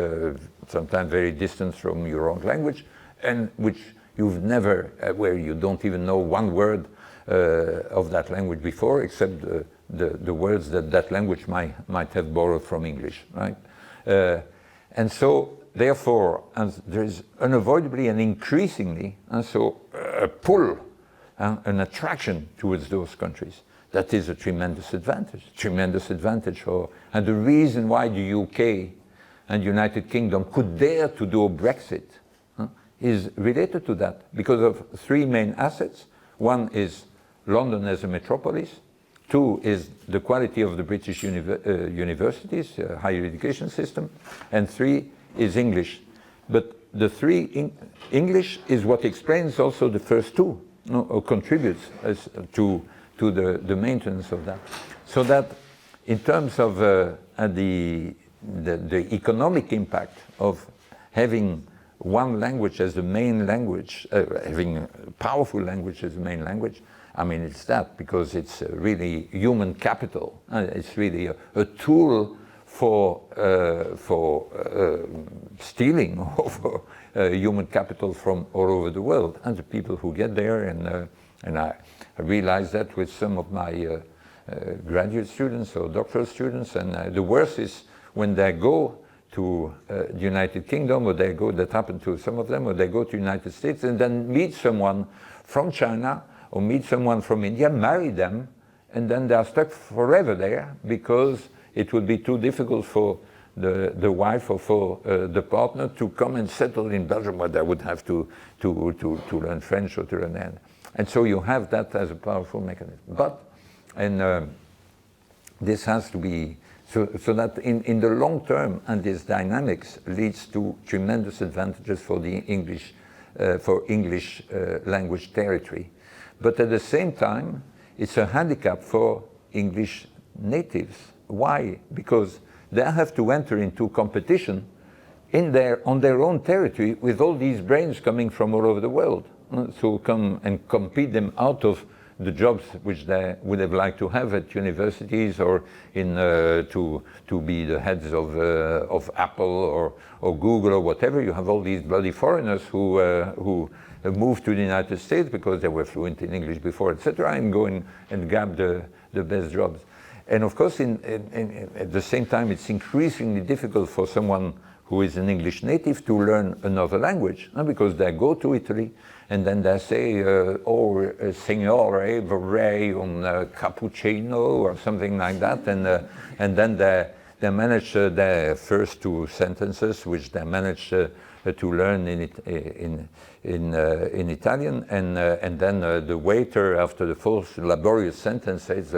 Speaker 3: sometimes very distant from your own language, and which you've never, where you don't even know one word of that language before, except the words that language might have borrowed from English, right? And so, therefore, there is unavoidably and increasingly, and so a pull, an attraction towards those countries. That is a tremendous advantage and the reason why the UK and United Kingdom could dare to do a Brexit is related to that, because of three main assets. One is London as a metropolis. Two is the quality of the British universities, higher education system. And three is English. But the three, English is what explains also the first two, or contributes to the maintenance of that. So that in terms of the economic impact of having one language as the main language, having a powerful language as the main language, I mean, it's that, because it's really human capital. It's really a tool for stealing of human capital from all over the world, and the people who get there. And I realize that with some of my graduate students or doctoral students, and the worst is when they go to the United Kingdom, or that happened to some of them, or they go to the United States and then meet someone from China or meet someone from India, marry them, and then they are stuck forever there because it would be too difficult for the wife or for the partner to come and settle in Belgium, where they would have to learn French or to learn. And so you have that as a powerful mechanism. But, and this has to be, so that in the long term, and this dynamics leads to tremendous advantages for the English language territory. But at the same time, it's a handicap for English natives. Why? Because they have to enter into competition on their own territory with all these brains coming from all over the world. So come and compete them out of the jobs which they would have liked to have at universities, or in to be the heads of Apple or Google or whatever. You have all these bloody foreigners who moved to the United States because they were fluent in English before, etc., and go and grab the best jobs. And of course, at the same time, it's increasingly difficult for someone who is an English native to learn another language, because they go to Italy and then they say, oh, signore, vorrei un cappuccino, or something like that, and then they manage their first two sentences, which they manage to learn in Italian, and then the waiter, after the fourth laborious sentence, says,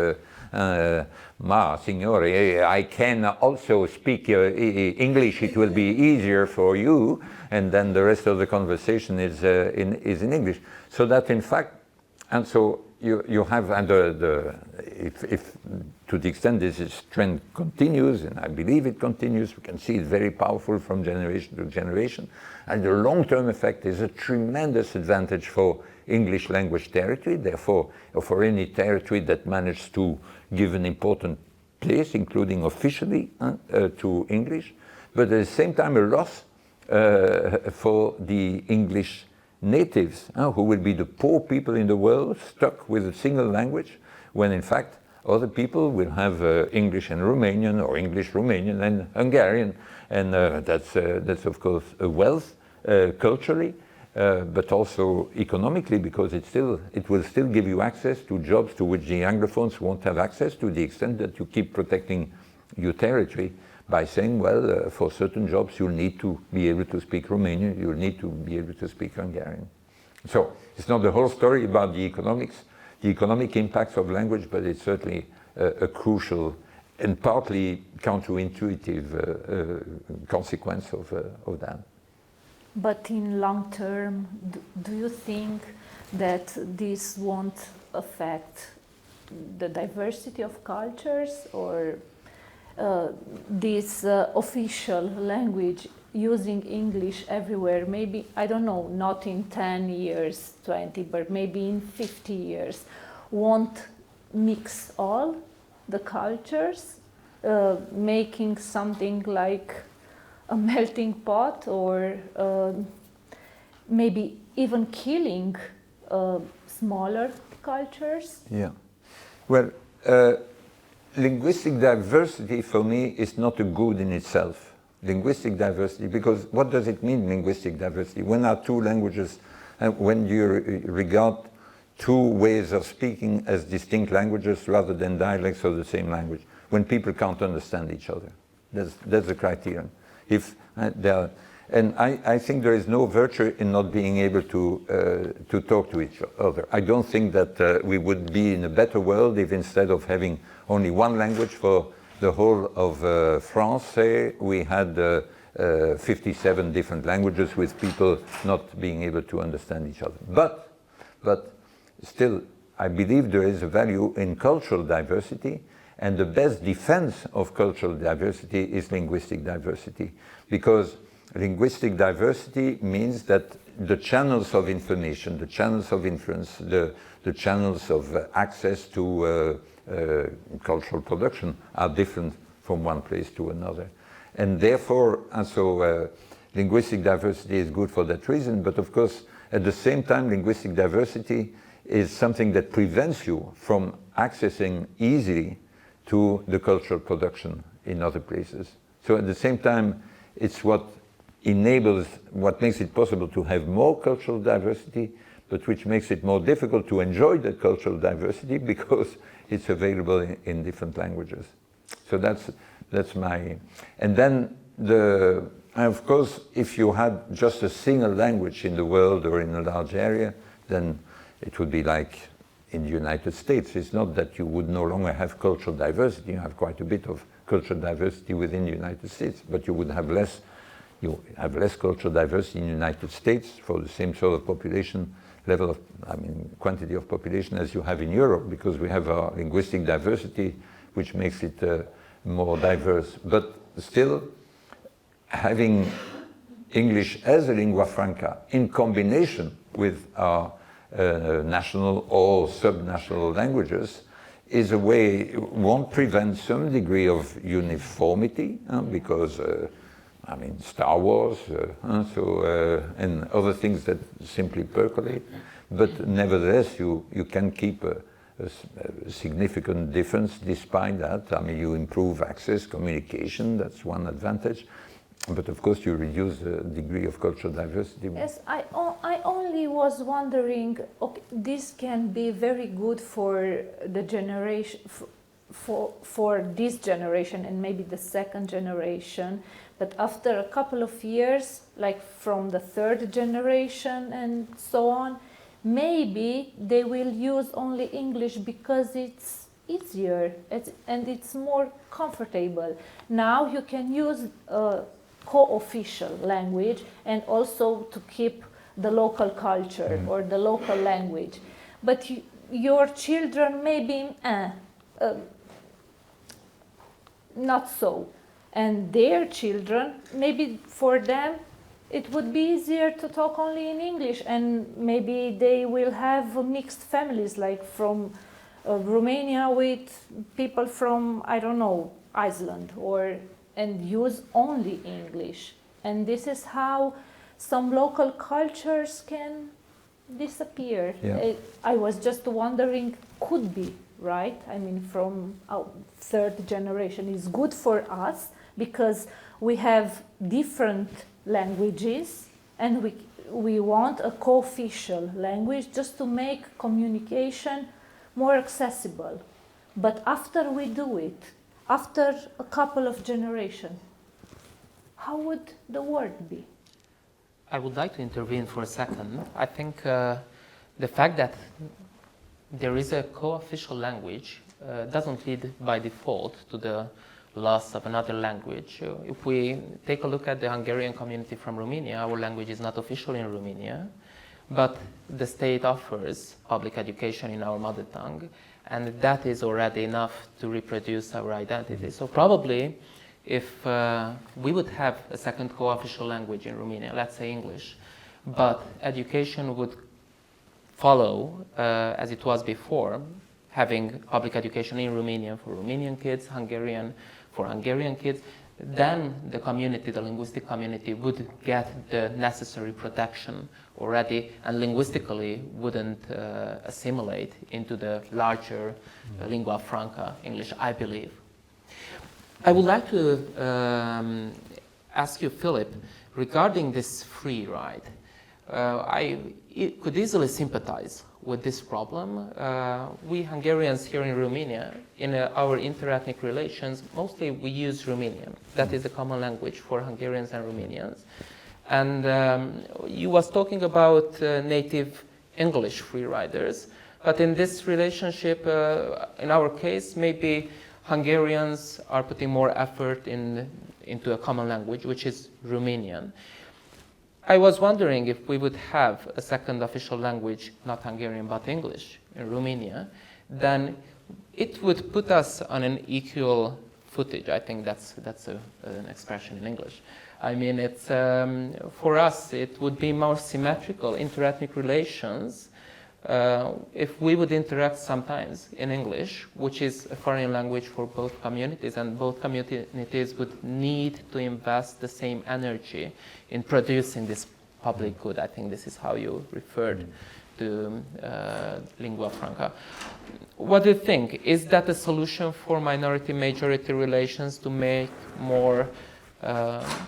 Speaker 3: ma signore, I can also speak English, it will be easier for you, and then the rest of the conversation is in English. So that in fact, and so you have, and if to the extent this trend continues, and I believe it continues, we can see it very powerful from generation to generation, and the long-term effect is a tremendous advantage for English language territory, therefore for any territory that managed to give an important place, including officially, to English, but at the same time a loss for the English natives, who will be the poor people in the world stuck with a single language, when in fact other people will have English and Romanian, or English, Romanian and Hungarian, and that's of course a wealth culturally, but also economically, because it will still give you access to jobs to which the Anglophones won't have access, to the extent that you keep protecting your territory by saying, well, for certain jobs you'll need to be able to speak Romanian, you'll need to be able to speak Hungarian. So it's not the whole story about the economic impacts of language, but it's certainly a crucial and partly counterintuitive consequence of that.
Speaker 2: But in long term, do you think that this won't affect the diversity of cultures, or this official language using English everywhere, maybe, I don't know, not in 10 years, 20, but maybe in 50 years, won't mix all the cultures, making something like a melting pot, or maybe even killing smaller cultures?
Speaker 3: Yeah. Well, linguistic diversity for me is not a good in itself. Linguistic diversity, because what does it mean, linguistic diversity? When are two languages, when you regard two ways of speaking as distinct languages rather than dialects of the same language, when people can't understand each other. That's the criterion. And I think there is no virtue in not being able to talk to each other. I don't think that we would be in a better world if, instead of having only one language for the whole of France, say, we had 57 different languages with people not being able to understand each other. But still, I believe there is a value in cultural diversity, and the best defense of cultural diversity is linguistic diversity, because linguistic diversity means that the channels of information, the channels of influence, the channels of access to cultural production are different from one place to another. And therefore, linguistic diversity is good for that reason, but of course, at the same time, linguistic diversity is something that prevents you from accessing easily to the cultural production in other places. So at the same time, it's what enables, what makes it possible to have more cultural diversity, but which makes it more difficult to enjoy that cultural diversity because it's available in different languages. So that's my, and then of course, if you had just a single language in the world or in a large area, then it would be like in the United States. It's not that you would no longer have cultural diversity. You have quite a bit of cultural diversity within the United States, but you would have less. You have less cultural diversity in the United States for the same sort of population level of, quantity of population as you have in Europe, because we have our linguistic diversity, which makes it more diverse. But still, having English as a lingua franca in combination with our national or subnational languages is a way, won't prevent some degree of uniformity, because Star Wars, and other things that simply percolate, but nevertheless you can keep a significant difference despite that. You improve access, communication, that's one advantage, but of course you reduce the degree of cultural diversity.
Speaker 2: Yes, I only was wondering, okay, this can be very good for the generation, for this generation and maybe the second generation, but after a couple of years, like from the third generation and so on, maybe they will use only English because it's easier and it's more comfortable. Now you can use a co-official language and also to keep the local culture or the local language. But your children maybe not so. And their children, maybe for them, it would be easier to talk only in English, and maybe they will have mixed families, like from Romania with people from, I don't know, Iceland, and use only English. And this is how some local cultures can disappear.
Speaker 3: Yeah.
Speaker 2: I was just wondering, could be, right? From our third generation is good for us, because we have different languages and we want a co-official language just to make communication more accessible. But after we do it, after a couple of generations, how would the world be?
Speaker 1: I would like to intervene for a second. I think the fact that there is a co-official language doesn't lead by default to the loss of another language. If we take a look at the Hungarian community from Romania, our language is not official in Romania, but the state offers public education in our mother tongue, and that is already enough to reproduce our identity. So probably if we would have a second co-official language in Romania, let's say English, but education would follow as it was before, having public education in Romanian for Romanian kids, Hungarian for Hungarian kids, then the community, the linguistic community, would get the necessary protection already, and linguistically wouldn't assimilate into the larger lingua franca English, I believe. I would like to ask you, Philippe, regarding this free ride. I could easily sympathize with this problem. We Hungarians here in Romania, in our interethnic relations, mostly we use Romanian. That is a common language for Hungarians and Romanians. And you was talking about native English free riders, but in this relationship, in our case, maybe Hungarians are putting more effort into a common language, which is Romanian. I was wondering if we would have a second official language, not Hungarian but English, in Romania, then it would put us on an equal footage. I think that's an expression in English. I mean, it's for us it would be more symmetrical interethnic relations if we would interact sometimes in English, which is a foreign language for both communities, and both communities would need to invest the same energy in producing this public good. I think this is how you referred to lingua franca. What do you think? Is that a solution for minority-majority relations to make more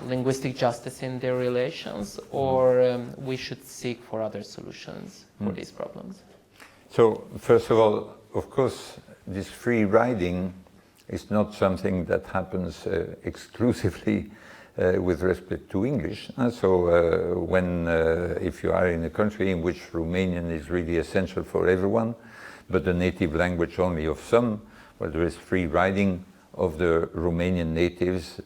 Speaker 1: linguistic justice in their relations, or we should seek for other solutions for these problems?
Speaker 3: So, first of all, of course, this free riding is not something that happens exclusively with respect to English. If you are in a country in which Romanian is really essential for everyone, but the native language only of some, well, there is free riding of the Romanian natives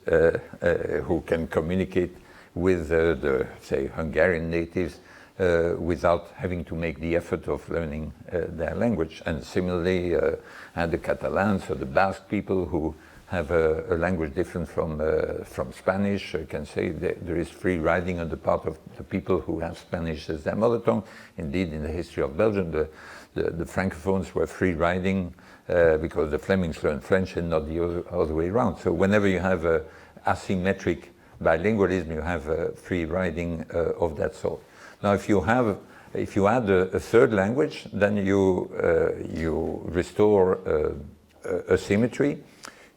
Speaker 3: who can communicate with the, say, Hungarian natives without having to make the effort of learning their language. And similarly, the Catalans or the Basque people who have a language different from Spanish can say that there is free riding on the part of the people who have Spanish as their mother tongue. Indeed, in the history of Belgium, the Francophones were free riding because the Flemings learned French and not the other way around. So whenever you have a asymmetric bilingualism, you have free riding of that sort. Now, if you add a third language, then you restore a symmetry.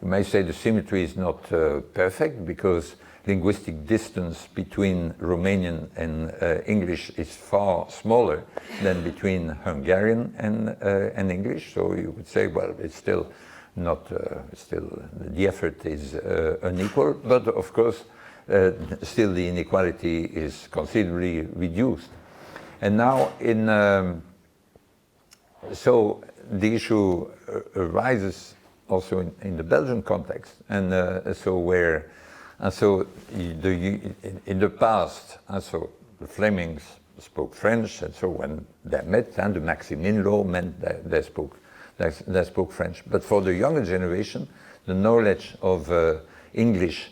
Speaker 3: You may say the symmetry is not perfect because linguistic distance between Romanian and English is far smaller than between Hungarian and English. So you would say, well, it's still not, the effort is unequal, but of course, still the inequality is considerably reduced. And now so the issue arises also in the Belgian context, and so in the past, so the Flemings spoke French, and so when they met, and the Maximin law meant that they spoke French. But for the younger generation, the knowledge of English,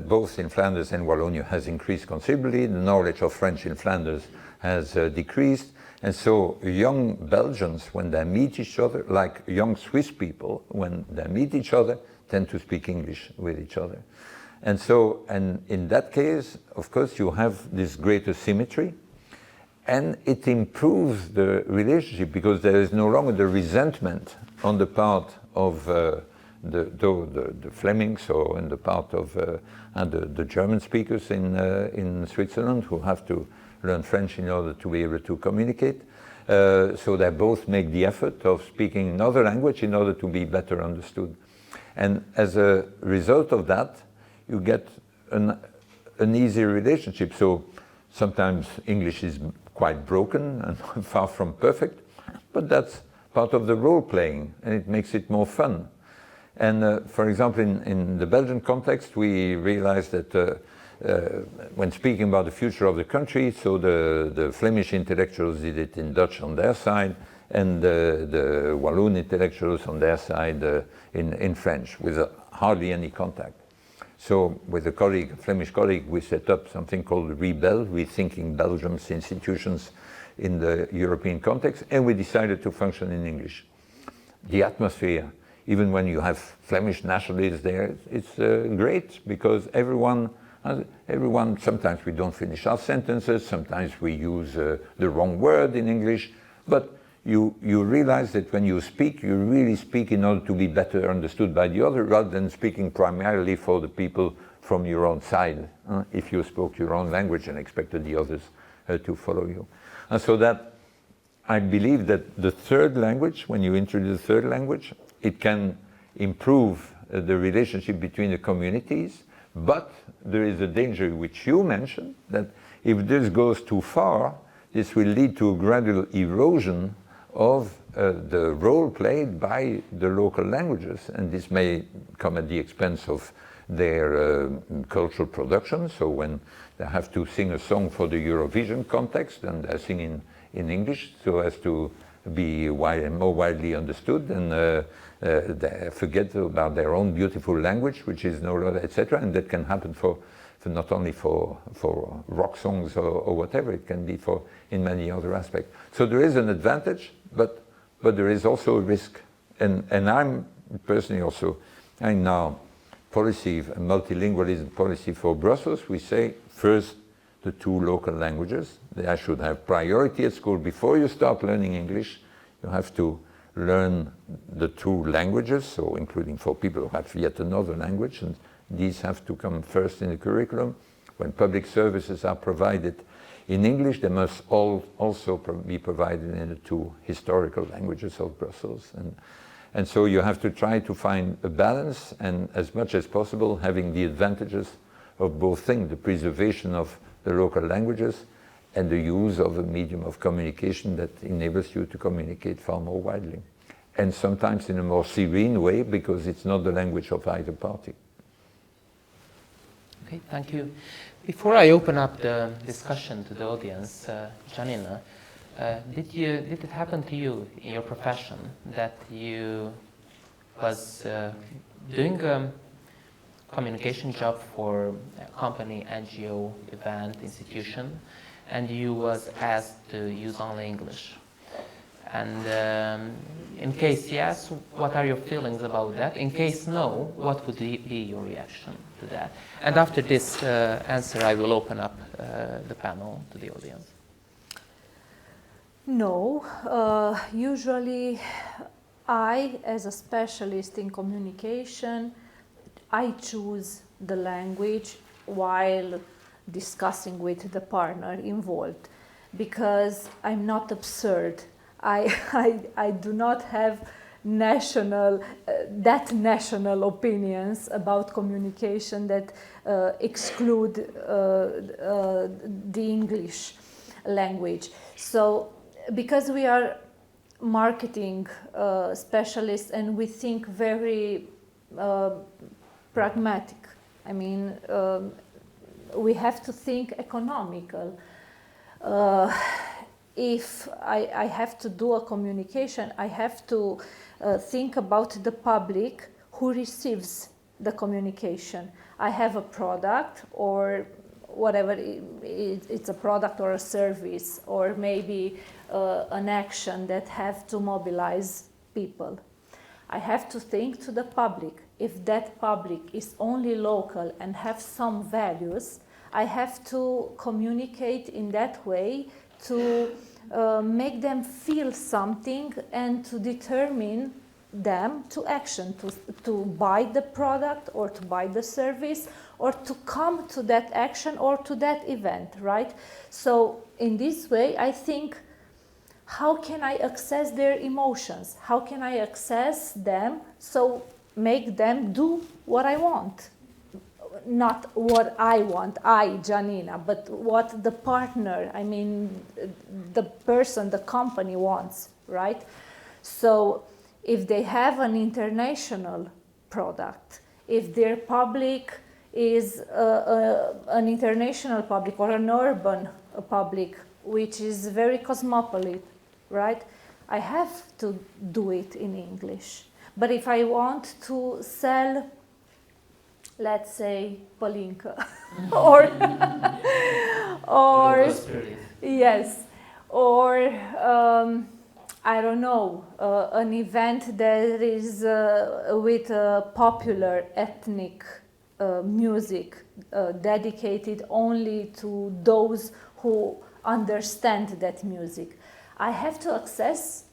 Speaker 3: both in Flanders and Wallonia, has increased considerably. The knowledge of French in Flanders has decreased. And so young Belgians, when they meet each other, like young Swiss people, when they meet each other, tend to speak English with each other. And so, and in that case, of course, you have this greater symmetry, and it improves the relationship because there is no longer the resentment on the part of the Flemings or on the part of the German speakers in Switzerland who have to learn French in order to be able to communicate. So they both make the effort of speaking another language in order to be better understood. And as a result of that, you get an easier relationship. So sometimes English is quite broken and far from perfect, but that's part of the role playing, and it makes it more fun. And for example, in the Belgian context, we realized that when speaking about the future of the country, so the Flemish intellectuals did it in Dutch on their side, and the Walloon intellectuals on their side in French, with hardly any contact. So with a colleague, a Flemish colleague, we set up something called ReBel, Rethinking Belgium's Institutions in the European Context, and we decided to function in English. The atmosphere, even when you have Flemish nationalists there, it's great because everyone, sometimes we don't finish our sentences, sometimes we use the wrong word in English, but you realize that when you speak, you really speak in order to be better understood by the other, rather than speaking primarily for the people from your own side, if you spoke your own language and expected the others to follow you. And so that, I believe that the third language, when you introduce the third language, it can improve the relationship between the communities, but there is a danger which you mentioned, that if this goes too far, this will lead to a gradual erosion of the role played by the local languages, and this may come at the expense of their cultural production. So when they have to sing a song for the Eurovision context, and they're singing in English so as to be more widely understood, and they forget about their own beautiful language, which is no other, etc. And that can happen for not only for rock songs or whatever, it can be for in many other aspects. So there is an advantage, but there is also a risk. And I'm personally also, I'm now policy, multilingualism policy for Brussels. We say first the two local languages. They should have priority at school. Before you start learning English, you have to learn the two languages, so including for people who have yet another language, and these have to come first in the curriculum. When public services are provided in English, they must also be provided in the two historical languages of Brussels. And so you have to try to find a balance, and as much as possible having the advantages of both things, the preservation of the local languages and the use of a medium of communication that enables you to communicate far more widely. And sometimes in a more serene way, because it's not the language of either party.
Speaker 1: Okay, thank you. Before I open up the discussion to the audience, Janina, did it happen to you in your profession that you was doing a communication job for a company, NGO, event, institution, and you was asked to use only English? And in case yes, what are your feelings about that? In case no, what would be your reaction to that? And after this answer, I will open up the panel to the audience.
Speaker 2: No, usually I, as a specialist in communication, I choose the language while discussing with the partner involved, because I'm not absurd. I do not have national opinions about communication that exclude the English language. So, because we are marketing specialists and we think very pragmatic, I mean, we have to think economical. If I have to do a communication, I have to think about the public who receives the communication. I have a product, or whatever, it's a product or a service, or maybe an action that have to mobilize people. I have to think to the public. If that public is only local and have some values, I have to communicate in that way to make them feel something and to determine them to action, to buy the product or to buy the service or to come to that action or to that event, right? So in this way, I think, how can I access their emotions? How can I access them, so make them do what I want? Not what I want, I, Janina, but what the partner, I mean, the person, the company wants, right? So if they have an international product, if their public is an international public or an urban public, which is very cosmopolitan, right? I have to do it in English. But if I want to sell, let's say, Palinka, or yes, or I don't know, an event that is with popular ethnic music dedicated only to those who understand that music. I have to access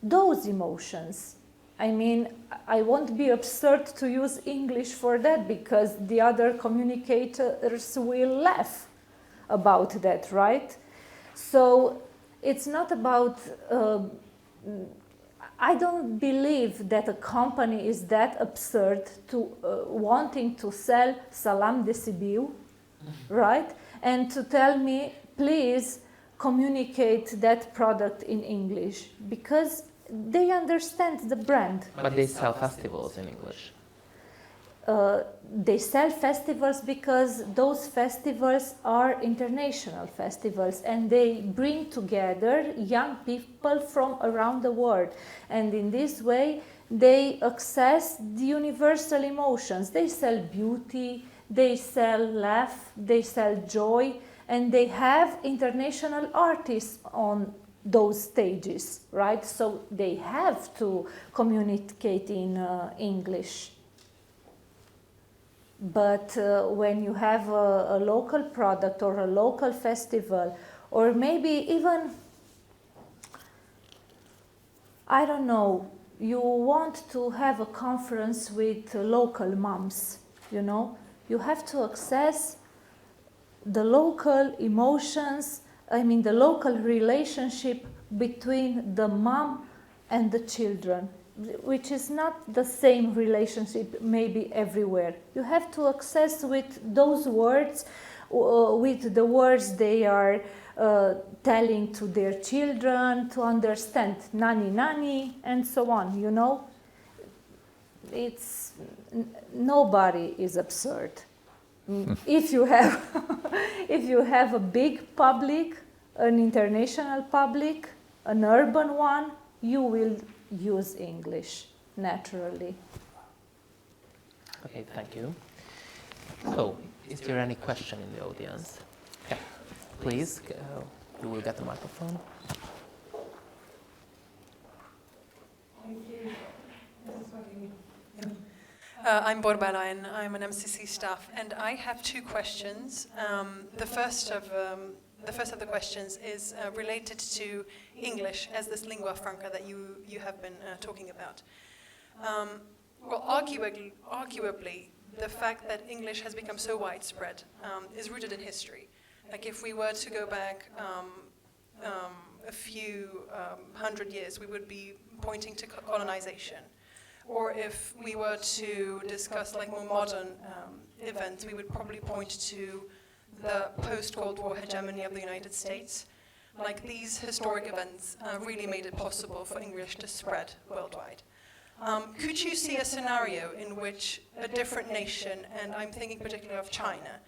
Speaker 2: those emotions. I mean, I won't be absurd to use English for that, because the other communicators will laugh about that, right? So it's not about, I don't believe that a company is that absurd to wanting to sell salam de Sibiu, right? And to tell me, please communicate that product in English, because they understand the brand.
Speaker 1: But they sell festivals in English.
Speaker 2: They sell festivals because those festivals are international festivals, and they bring together young people from around the world. And in this way, they access the universal emotions. They sell beauty, they sell laugh, they sell joy, and they have international artists on those stages, right? So they have to communicate in English. But when you have a local product or a local festival, or maybe even, I don't know, you want to have a conference with local moms, you know, you have to access the local emotions, I mean the local relationship between the mom and the children, which is not the same relationship maybe everywhere. You have to access with those words, with the words they are telling to their children, to understand nani nani and so on, you know. It's, nobody is absurd. If you have if you have a big public, an international public, an urban one, you will use English naturally.
Speaker 1: Okay, thank you. So, is there any question in the audience? Yeah, please, you will get the microphone.
Speaker 4: Thank you. I'm Borbala and I'm an MCC staff, and I have two questions. The first of the questions is related to English as this lingua franca that you have been talking about. Well, arguably, the fact that English has become so widespread is rooted in history. Like if we were to go back a few hundred years, we would be pointing to colonization. Or if we were to discuss like more modern events, we would probably point to the post-Cold War hegemony of the United States. Like these historic events really made it possible for English to spread worldwide. Could you see a scenario in which a different nation, and I'm thinking particularly of China,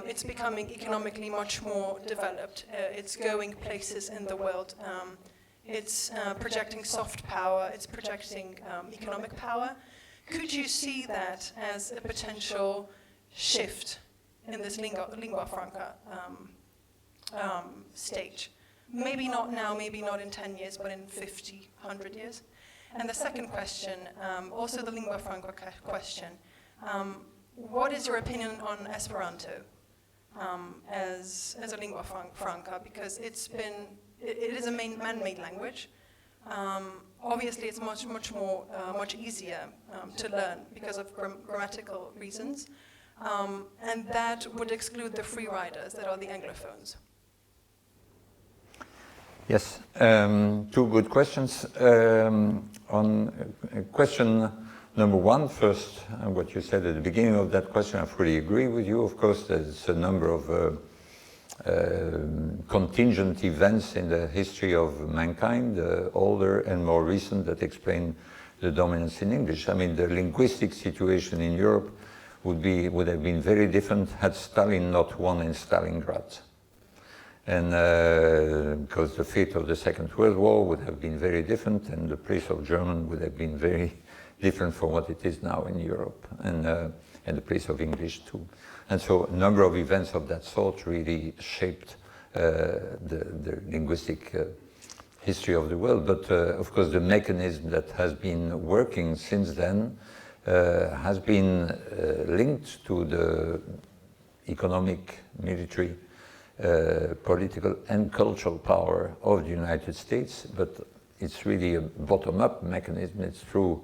Speaker 4: it's becoming economically much more developed, it's going places in the world, it's projecting soft power, it's projecting economic power. Could you see that as a potential shift in this lingua franca stage? Maybe not now, maybe not in 10 years, but in 50, 100 years. And the second question, also the lingua franca question, what is your opinion on Esperanto as a lingua franca? Because it is a man-made language. Obviously, it's much easier to learn because of grammatical reasons, and that would exclude the free riders that are the Anglophones.
Speaker 3: Yes, two good questions. On question number one, first, what you said at the beginning of that question, I fully agree with you. Of course, there's a number of contingent events in the history of mankind, older and more recent, that explain the dominance in English. I mean, the linguistic situation in Europe would have been very different had Stalin not won in Stalingrad. And because the fate of the Second World War would have been very different, and the place of German would have been very different from what it is now in Europe, and the place of English too. And so a number of events of that sort really shaped the linguistic history of the world. But of course, the mechanism that has been working since then has been linked to the economic, military, political and cultural power of the United States, but it's really a bottom-up mechanism. It's through,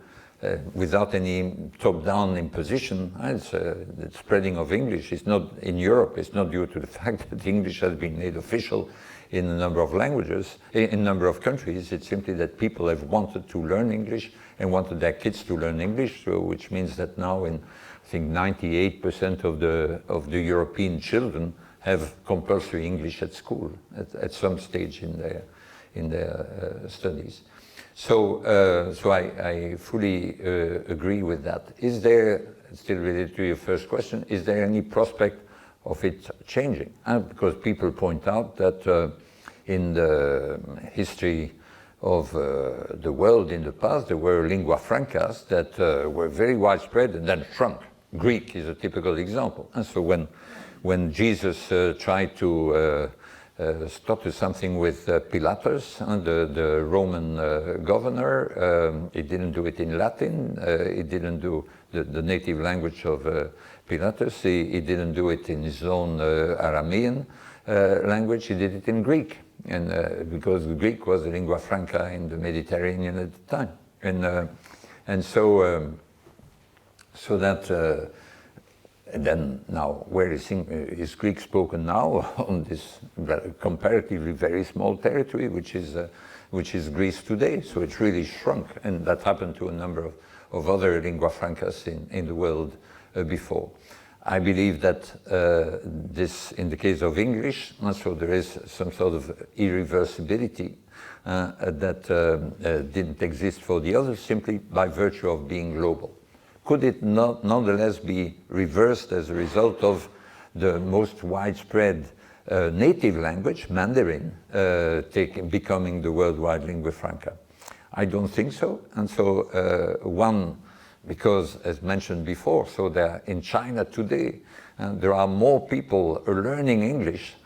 Speaker 3: without any top-down imposition. The spreading of English is not, in Europe, it's not due to the fact that English has been made official in a number of languages, in a number of countries. It's simply that people have wanted to learn English and wanted their kids to learn English, so, which means that now in, I think, 98% of the European children have compulsory English at school at some stage in their studies. So I fully agree with that. Is there, still related to your first question, is there any prospect of it changing? Because people point out that in the history of the world in the past, there were lingua francas that were very widespread and then shrunk Greek is a typical example. And so when Jesus tried to stop something with Pilatus, the Roman governor, he didn't do it in Latin, he didn't do the native language of Pilatus, he didn't do it in his own Aramean language, he did it in Greek. And because Greek was the lingua franca in the Mediterranean at the time. And so that and then now, where is Greek spoken now on this comparatively very small territory, which is Greece today? So it's really shrunk, and that happened to a number of other lingua francas in the world before. I believe that this, in the case of English, so there is some sort of irreversibility that didn't exist for the others simply by virtue of being global. Could it not nonetheless be reversed as a result of the most widespread native language, Mandarin, becoming the worldwide lingua franca? I don't think so. And so because as mentioned before, so there in China today, there are more people learning English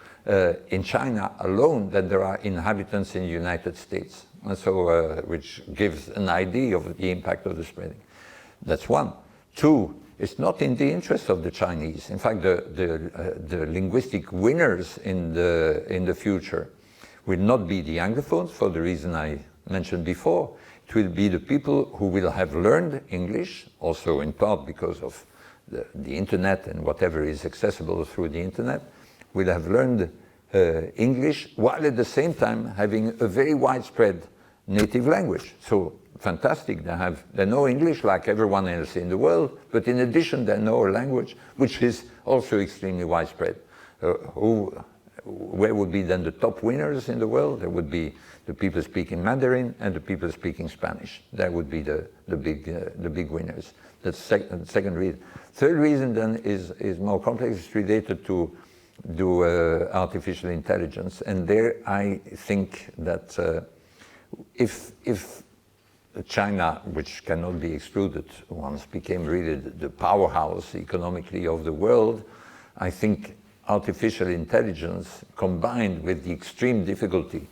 Speaker 3: in China alone than there are inhabitants in the United States. And so, which gives an idea of the impact of the spreading. That's one. Two, it's not in the interest of the Chinese. In fact, the linguistic winners in the future will not be the Anglophones for the reason I mentioned before. It will be the people who will have learned English, also in part because of the internet and whatever is accessible through the internet, will have learned English while at the same time having a very widespread native language. So fantastic, they know English like everyone else in the world, but in addition they know a language which is also extremely widespread. Where would be then the top winners in the world? There would be the people speaking Mandarin and the people speaking Spanish. That would be the big winners. That's the second reason. Third reason then is more complex. It's related to artificial intelligence, and there I think that if China, which cannot be excluded, once became really the powerhouse economically of the world, I think artificial intelligence combined with the extreme difficulty,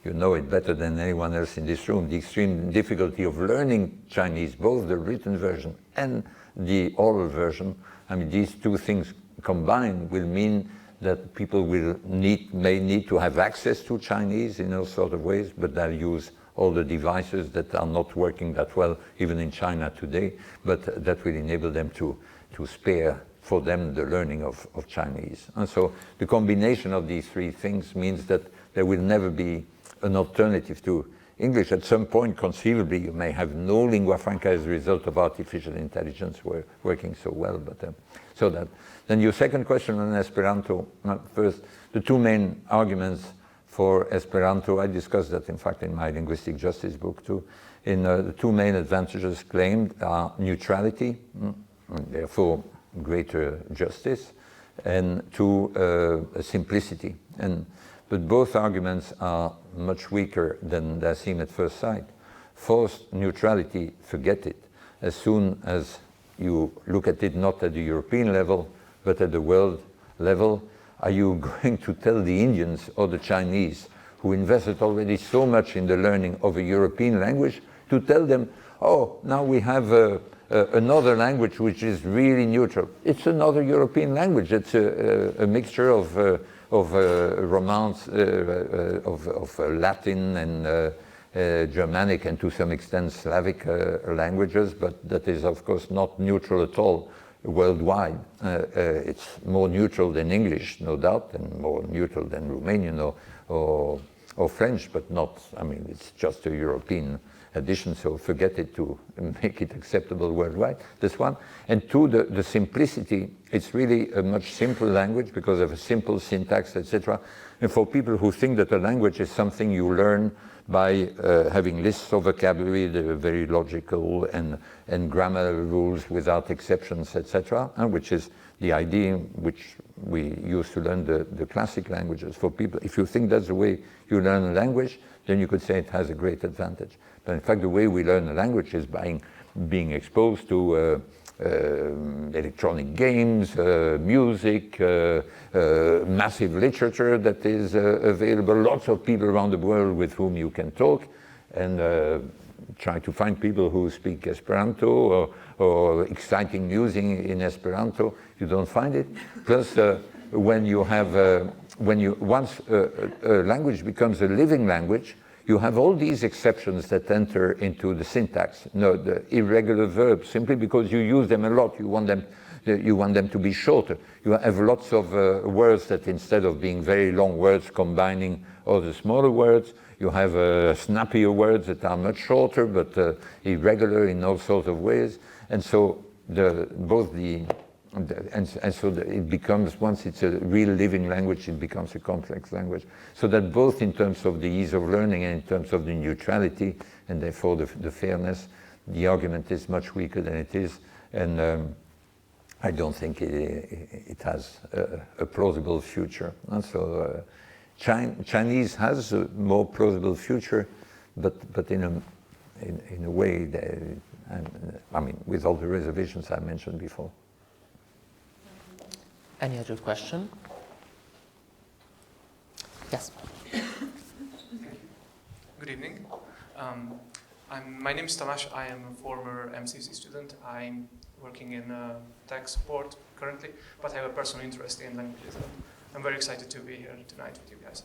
Speaker 3: you know it better than anyone else in this room, the extreme difficulty of learning Chinese, both the written version and the oral version, I mean, these two things combined will mean that people may need to have access to Chinese in all sorts of ways, but they'll use all the devices that are not working that well, even in China today, but that will enable them to spare for them the learning of Chinese. And so the combination of these three things means that there will never be an alternative to English. At some point, conceivably, you may have no lingua franca as a result of artificial intelligence working so well. But so that. Then your second question on Esperanto. First, the two main arguments for Esperanto, I discussed that in fact in my linguistic justice book too. In the two main advantages claimed are neutrality, and therefore greater justice, and simplicity. But both arguments are much weaker than they seem at first sight. Forced neutrality, forget it. As soon as you look at it not at the European level, but at the world level, are you going to tell the Indians or the Chinese, who invested already so much in the learning of a European language, to tell them, oh, now we have another language which is really neutral? It's another European language. It's a mixture of Romance, of Latin and Germanic, and to some extent Slavic languages, but that is of course not neutral at all worldwide. It's more neutral than English, no doubt, and more neutral than Romanian or French, but not, I mean, it's just a European addition, so forget it to make it acceptable worldwide, this one. And two, the simplicity, it's really a much simpler language because of a simple syntax, etc. And for people who think that a language is something you learn by having lists of vocabulary that are very logical and grammar rules without exceptions, etc., which is the idea which we use to learn the classic languages. For people, if you think that's the way you learn a language, then you could say it has a great advantage. But in fact, the way we learn a language is by being exposed to electronic games, music, massive literature that is available, lots of people around the world with whom you can talk, and try to find people who speak Esperanto or exciting music in Esperanto. You don't find it. Plus, when you have, once a language becomes a living language, you have all these exceptions that enter into the syntax. No, the irregular verbs, simply because you use them a lot, you want them to be shorter. You have lots of words that instead of being very long words combining all the smaller words, you have snappier words that are much shorter but irregular in all sorts of ways. And so it becomes, once it's a real living language, it becomes a complex language. So that both in terms of the ease of learning and in terms of the neutrality and therefore the fairness, the argument is much weaker than it is. And I don't think it has a plausible future. And so Chinese has a more plausible future, but in a way that, I mean, with all the reservations I mentioned before.
Speaker 1: Any other question? Yes.
Speaker 5: Good evening. My name is Tamás. I am a former MCC student. I'm working in tech support currently, but I have a personal interest in languages. I'm very excited to be here tonight with you guys.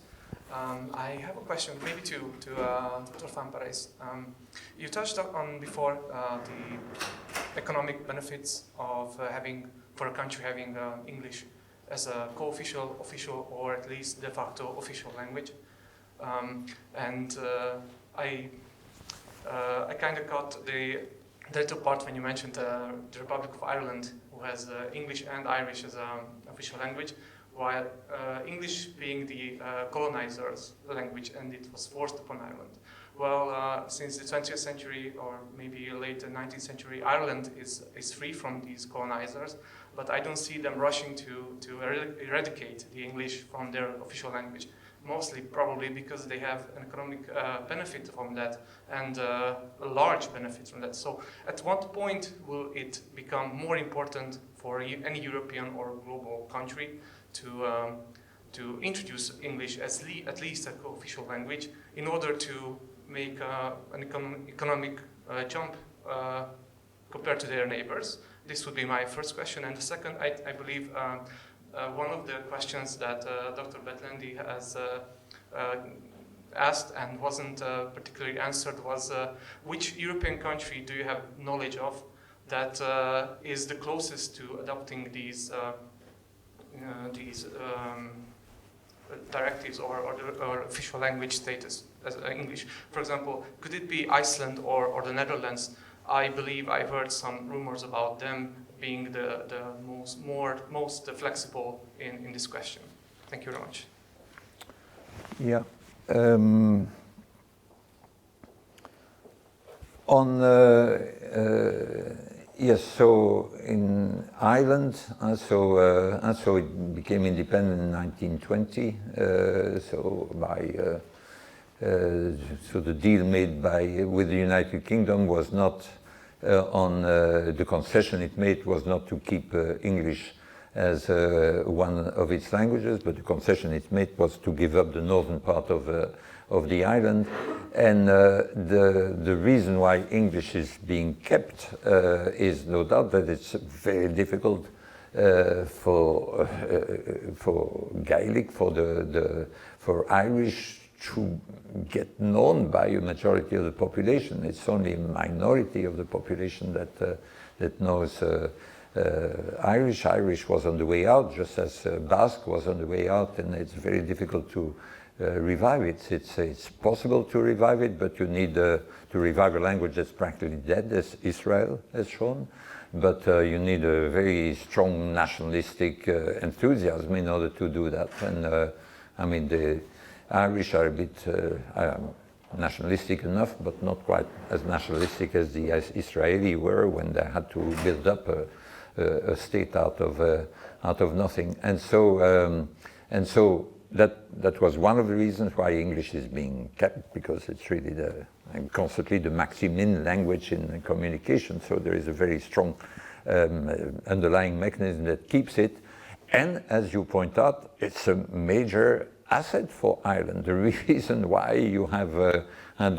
Speaker 5: I have a question, maybe to Dr. Van Parijs. You touched on before the economic benefits of for a country having English as a co-official, official, or at least de facto official language. I kind of got the little part when you mentioned the Republic of Ireland, who has English and Irish as an official language, while English being the colonizers' language, and it was forced upon Ireland. Well, since the 20th century, or maybe late 19th century, Ireland is free from these colonizers, but I don't see them rushing to eradicate the English from their official language. Mostly probably because they have an economic benefit from that, and a large benefit from that. So at what point will it become more important for any European or global country to introduce English as at least a co-official language in order to make an economic jump compared to their neighbors? This would be my first question. And the second, I believe, one of the questions that Dr. Betlendi has asked and wasn't particularly answered was which European country do you have knowledge of that is the closest to adopting these directives or official language status as English? For example, could it be Iceland or the Netherlands? I believe I've heard some rumors about them being the most flexible in this question. Thank you very much.
Speaker 3: Yeah. Yes, so in Ireland, so it became independent in 1920. So the deal made with the United Kingdom was not the concession it made was not to keep English as one of its languages, but the concession it made was to give up the northern part of the island. And the reason why English is being kept is no doubt that it's very difficult for Gaelic, for Irish to get known by a majority of the population. It's only a minority of the population that knows Irish. Irish was on the way out, just as Basque was on the way out, and it's very difficult to revive it. It's possible to revive it, but you need to revive a language that's practically dead, as Israel has shown. But you need a very strong nationalistic enthusiasm in order to do that. And I mean, the Irish are a bit nationalistic enough, but not quite as nationalistic as the Israeli were when they had to build up a state out of nothing. And so that was one of the reasons why English is being kept, because it's really constantly the maximin language in communication. So there is a very strong underlying mechanism that keeps it. And as you point out, it's a major asset for Ireland. The reason why you have had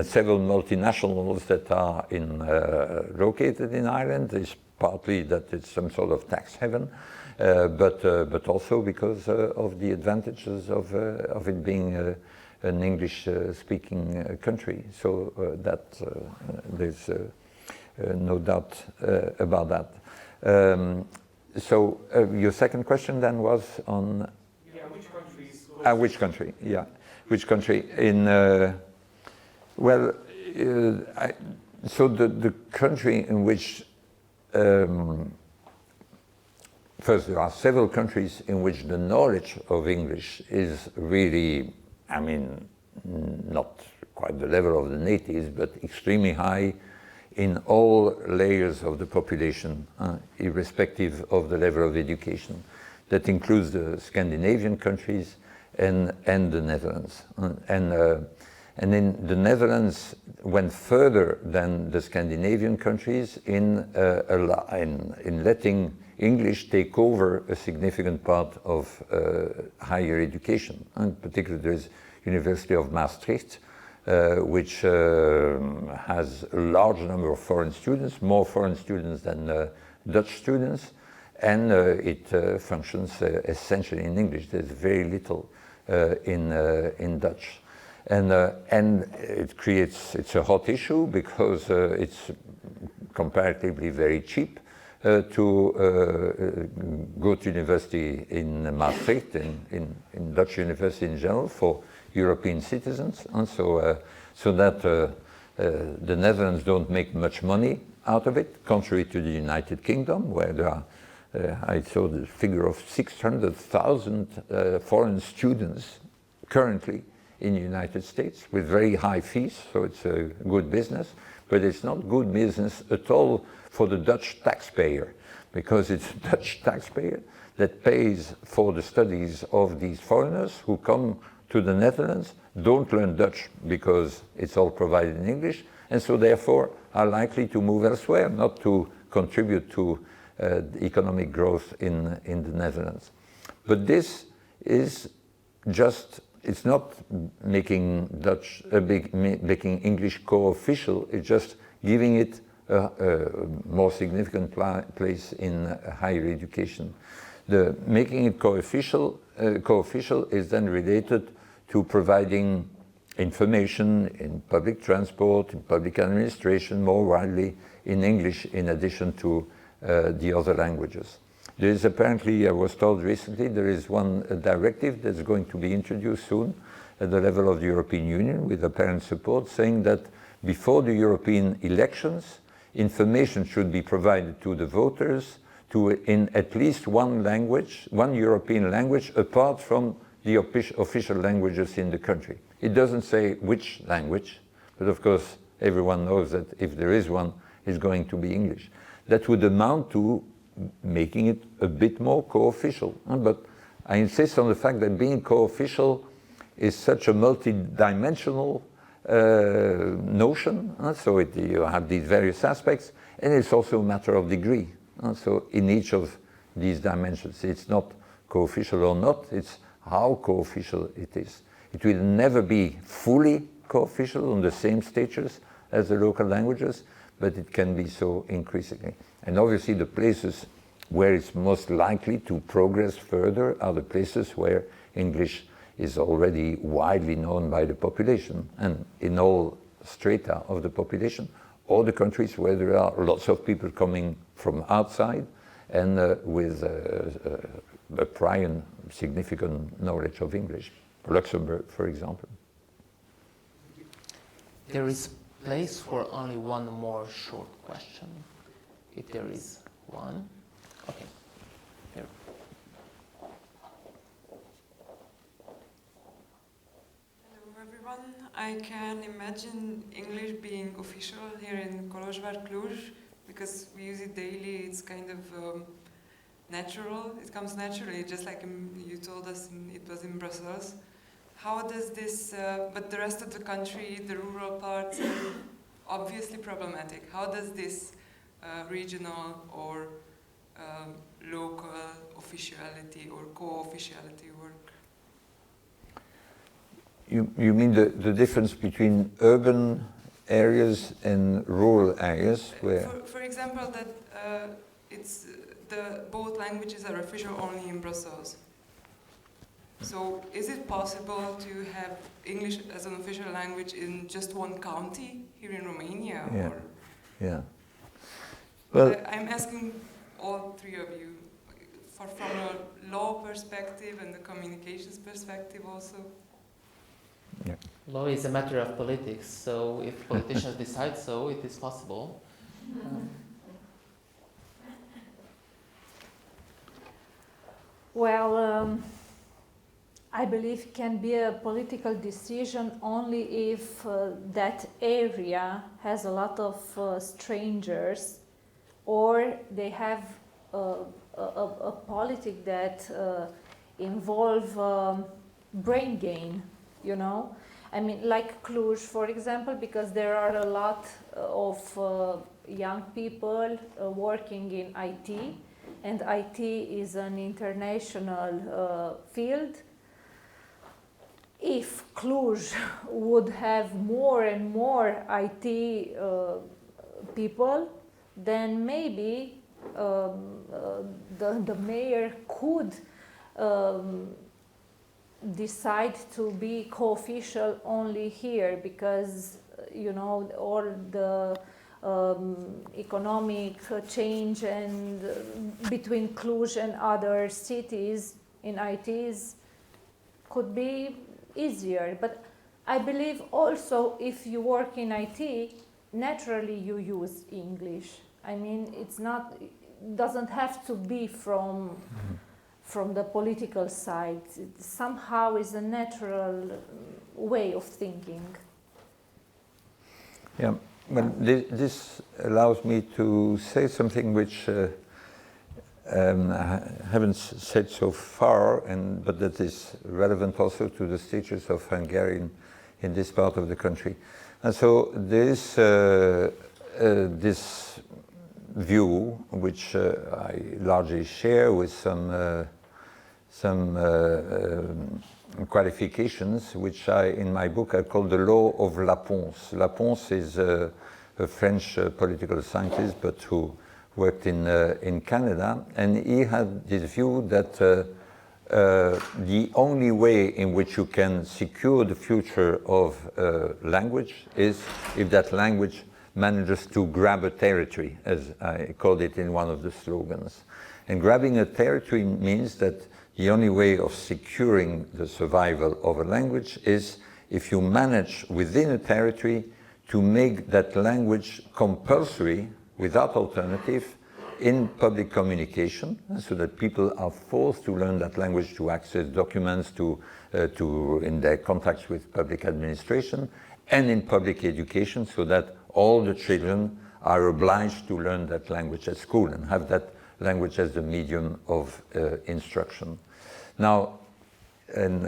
Speaker 3: several multinationals that are located in Ireland is partly that it's some sort of tax haven, but also because of the advantages of it being an English-speaking country. So there's no doubt about that. So your second question then was on...
Speaker 5: Yeah, which countries?
Speaker 3: Which country, yeah. Which country? So the country in which... first, there are several countries in which the knowledge of English is really, I mean, not quite the level of the natives, but extremely high in all layers of the population, irrespective of the level of education. That includes the Scandinavian countries and the Netherlands. And in the Netherlands went further than the Scandinavian countries in letting English take over a significant part of higher education. In particular, there's University of Maastricht, which has a large number of foreign students, more foreign students than Dutch students, and it functions essentially in English. There's very little in Dutch. And it's a hot issue because it's comparatively very cheap to go to university in Maastricht, in Dutch university in general, for European citizens. And so that the Netherlands don't make much money out of it, contrary to the United Kingdom, where there are, I saw the figure of 600,000 foreign students currently in the United States with very high fees, so it's a good business, but it's not good business at all for the Dutch taxpayer, because it's the Dutch taxpayer that pays for the studies of these foreigners who come to the Netherlands, don't learn Dutch because it's all provided in English, and so therefore are likely to move elsewhere, not to contribute to the economic growth in the Netherlands. But this is just, it's not making making English co-official, it's just giving it a more significant place in higher education. The making it co-official is then related to providing information in public transport, in public administration, more widely in English, in addition to the other languages. There is apparently, I was told recently, there is one directive that's going to be introduced soon at the level of the European Union with apparent support, saying that before the European elections, information should be provided to the voters in at least one language, one European language, apart from the official languages in the country. It doesn't say which language, but of course everyone knows that if there is one, it's going to be English. That would amount to making it a bit more co-official. But I insist on the fact that being co-official is such a multi-dimensional notion, so you have these various aspects, and it's also a matter of degree. So in each of these dimensions, it's not co-official or not, it's how co-official it is. It will never be fully co-official on the same status as the local languages, but it can be so increasingly. And obviously the places where it's most likely to progress further are the places where English is already widely known by the population and in all strata of the population, or the countries where there are lots of people coming from outside and with a prior significant knowledge of English. Luxembourg, for example.
Speaker 1: There is place for only one more short question, if there is one. Okay, here.
Speaker 6: Hello everyone. I can imagine English being official here in Kolozsvár, Cluj, because we use it daily. It's kind of natural. It comes naturally, just like you told us it was in Brussels. How does this, but the rest of the country, the rural parts, are obviously problematic. How does this regional or local officiality or co-officiality work?
Speaker 3: You mean the difference between urban areas and rural areas? Where
Speaker 6: For example, that it's both languages are official only in Brussels. So is it possible to have English as an official language in just one county here in Romania?
Speaker 3: Yeah.
Speaker 6: Or
Speaker 3: Yeah. Well,
Speaker 6: I'm asking all three of you, from a law perspective and the communications perspective also.
Speaker 3: yeah.
Speaker 1: Law is a matter of politics, so if politicians decide so, it is possible.
Speaker 2: Well, I believe it can be a political decision only if that area has a lot of strangers, or they have a politic that involve brain gain, you know. I mean, like Cluj, for example, because there are a lot of young people working in IT, and IT is an international field. If Cluj would have more and more IT people, then maybe the mayor could decide to be co-official only here, because you know all the economic change and between Cluj and other cities in ITs could be easier. But I believe also if you work in IT, naturally you use English. I mean, it's not, it doesn't have to be from the political side. It somehow is a natural way of thinking.
Speaker 3: Yeah, but this allows me to say something which I haven't said so far, but that is relevant also to the status of Hungarian in this part of the country. And so there is this view, which I largely share with some qualifications, which in my book I call the law of Laponce. Laponce is a French political scientist, but who worked in Canada, and he had this view that the only way in which you can secure the future of language is if that language manages to grab a territory, as I called it in one of the slogans. And grabbing a territory means that the only way of securing the survival of a language is if you manage within a territory to make that language compulsory, without alternative, in public communication, so that people are forced to learn that language to access documents, in their contacts with public administration, and in public education, so that all the children are obliged to learn that language at school and have that language as the medium of instruction. Now, and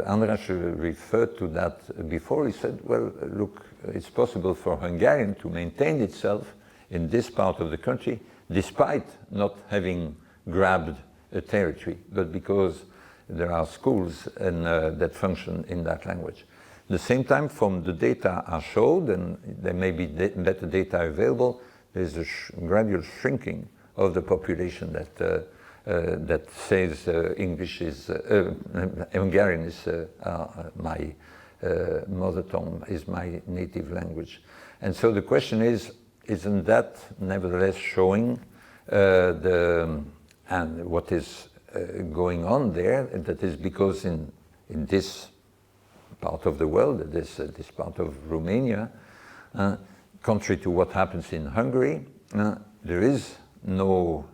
Speaker 3: András referred to that before. He said, well, look, it's possible for Hungarian to maintain itself in this part of the country despite not having grabbed a territory, but because there are schools that function in that language. At the same time, from the data are showed, and there may be better data available, there's a gradual shrinking of the population that says English is, Hungarian is my mother tongue, is my native language. And so the question is, isn't that nevertheless showing and what is going on there? That is because in this part of the world, this part of Romania, contrary to what happens in Hungary, there is no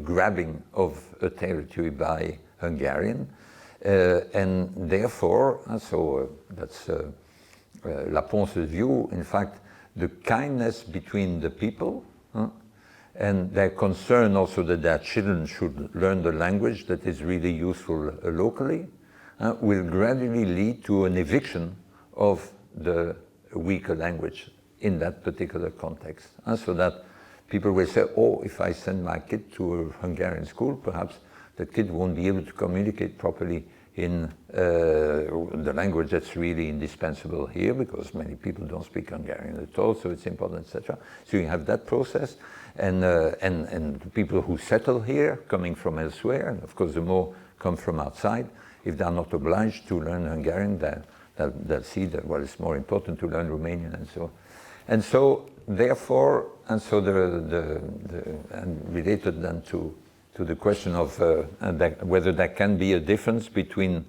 Speaker 3: grabbing of a territory by Hungarian, and therefore, so that's Laponce's view. In fact, the kindness between the people and their concern also that their children should learn the language that is really useful locally will gradually lead to an eviction of the weaker language in that particular context. And so that people will say, oh, if I send my kid to a Hungarian school, perhaps the kid won't be able to communicate properly in the language that's really indispensable here, because many people don't speak Hungarian at all, so it's important, etc. So you have that process, and people who settle here, coming from elsewhere, and of course the more come from outside, if they're not obliged to learn Hungarian, they'll see that, well, it's more important to learn Romanian and so on. And so therefore, and so and related then to the question of whether there can be a difference between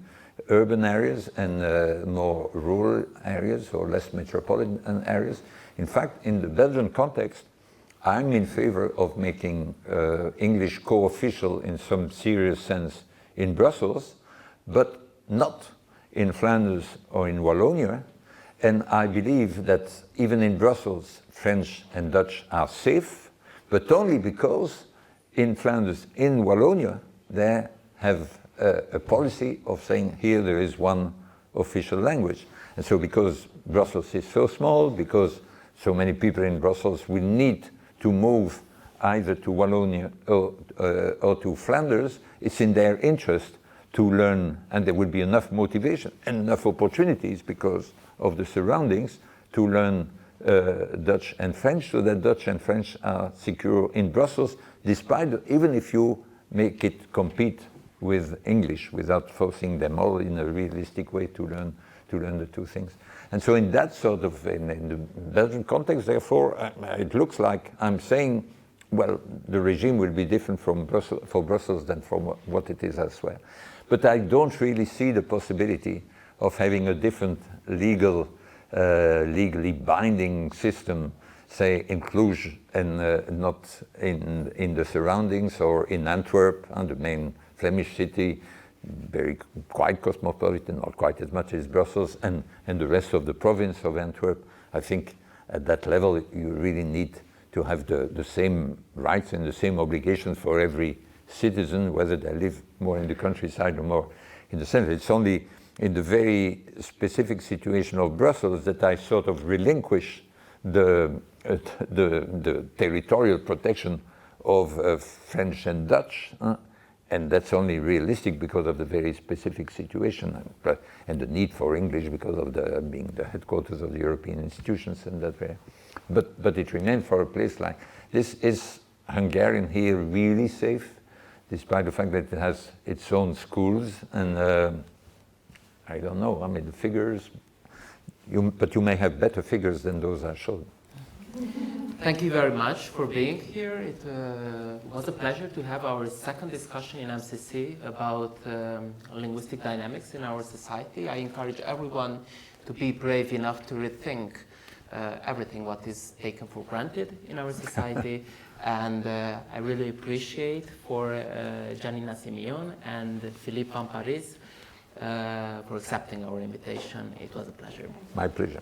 Speaker 3: urban areas and more rural areas or less metropolitan areas. In fact, in the Belgian context, I'm in favor of making English co-official in some serious sense in Brussels, but not in Flanders or in Wallonia. And I believe that even in Brussels, French and Dutch are safe, but only because in Flanders, in Wallonia, they have a policy of saying here there is one official language. And so because Brussels is so small, because so many people in Brussels will need to move either to Wallonia or to Flanders, it's in their interest to learn, and there will be enough motivation and enough opportunities because of the surroundings to learn Dutch and French, so that Dutch and French are secure in Brussels, despite, even if you make it compete with English without forcing them all in a realistic way to learn the two things. And so in that sort of, in the Belgian context, therefore, it looks like I'm saying, well, the regime will be different for Brussels than from what it is elsewhere. But I don't really see the possibility of having a different legally binding system, say in Cluj and not in the surroundings, or in Antwerp, the main Flemish city, quite cosmopolitan, not quite as much as Brussels, and the rest of the province of Antwerp. I think at that level you really need to have the same rights and the same obligations for every citizen, whether they live more in the countryside or more in the center. It's only in the very specific situation of Brussels that I sort of relinquish the territorial protection of French and Dutch, and that's only realistic because of the very specific situation and the need for English because of being the headquarters of the European institutions and that way. But it remains for a place like this. Is Hungarian here really safe, despite the fact that it has its own schools? And I don't know, I mean, the figures, but you may have better figures than those I showed.
Speaker 1: Thank you very much for being here. It was a pleasure to have our second discussion in MCC about linguistic dynamics in our society. I encourage everyone to be brave enough to rethink everything what is taken for granted in our society. And I really appreciate for Janina Simeon and Philippe Van Parijs for accepting our invitation. It was a pleasure.
Speaker 3: My pleasure.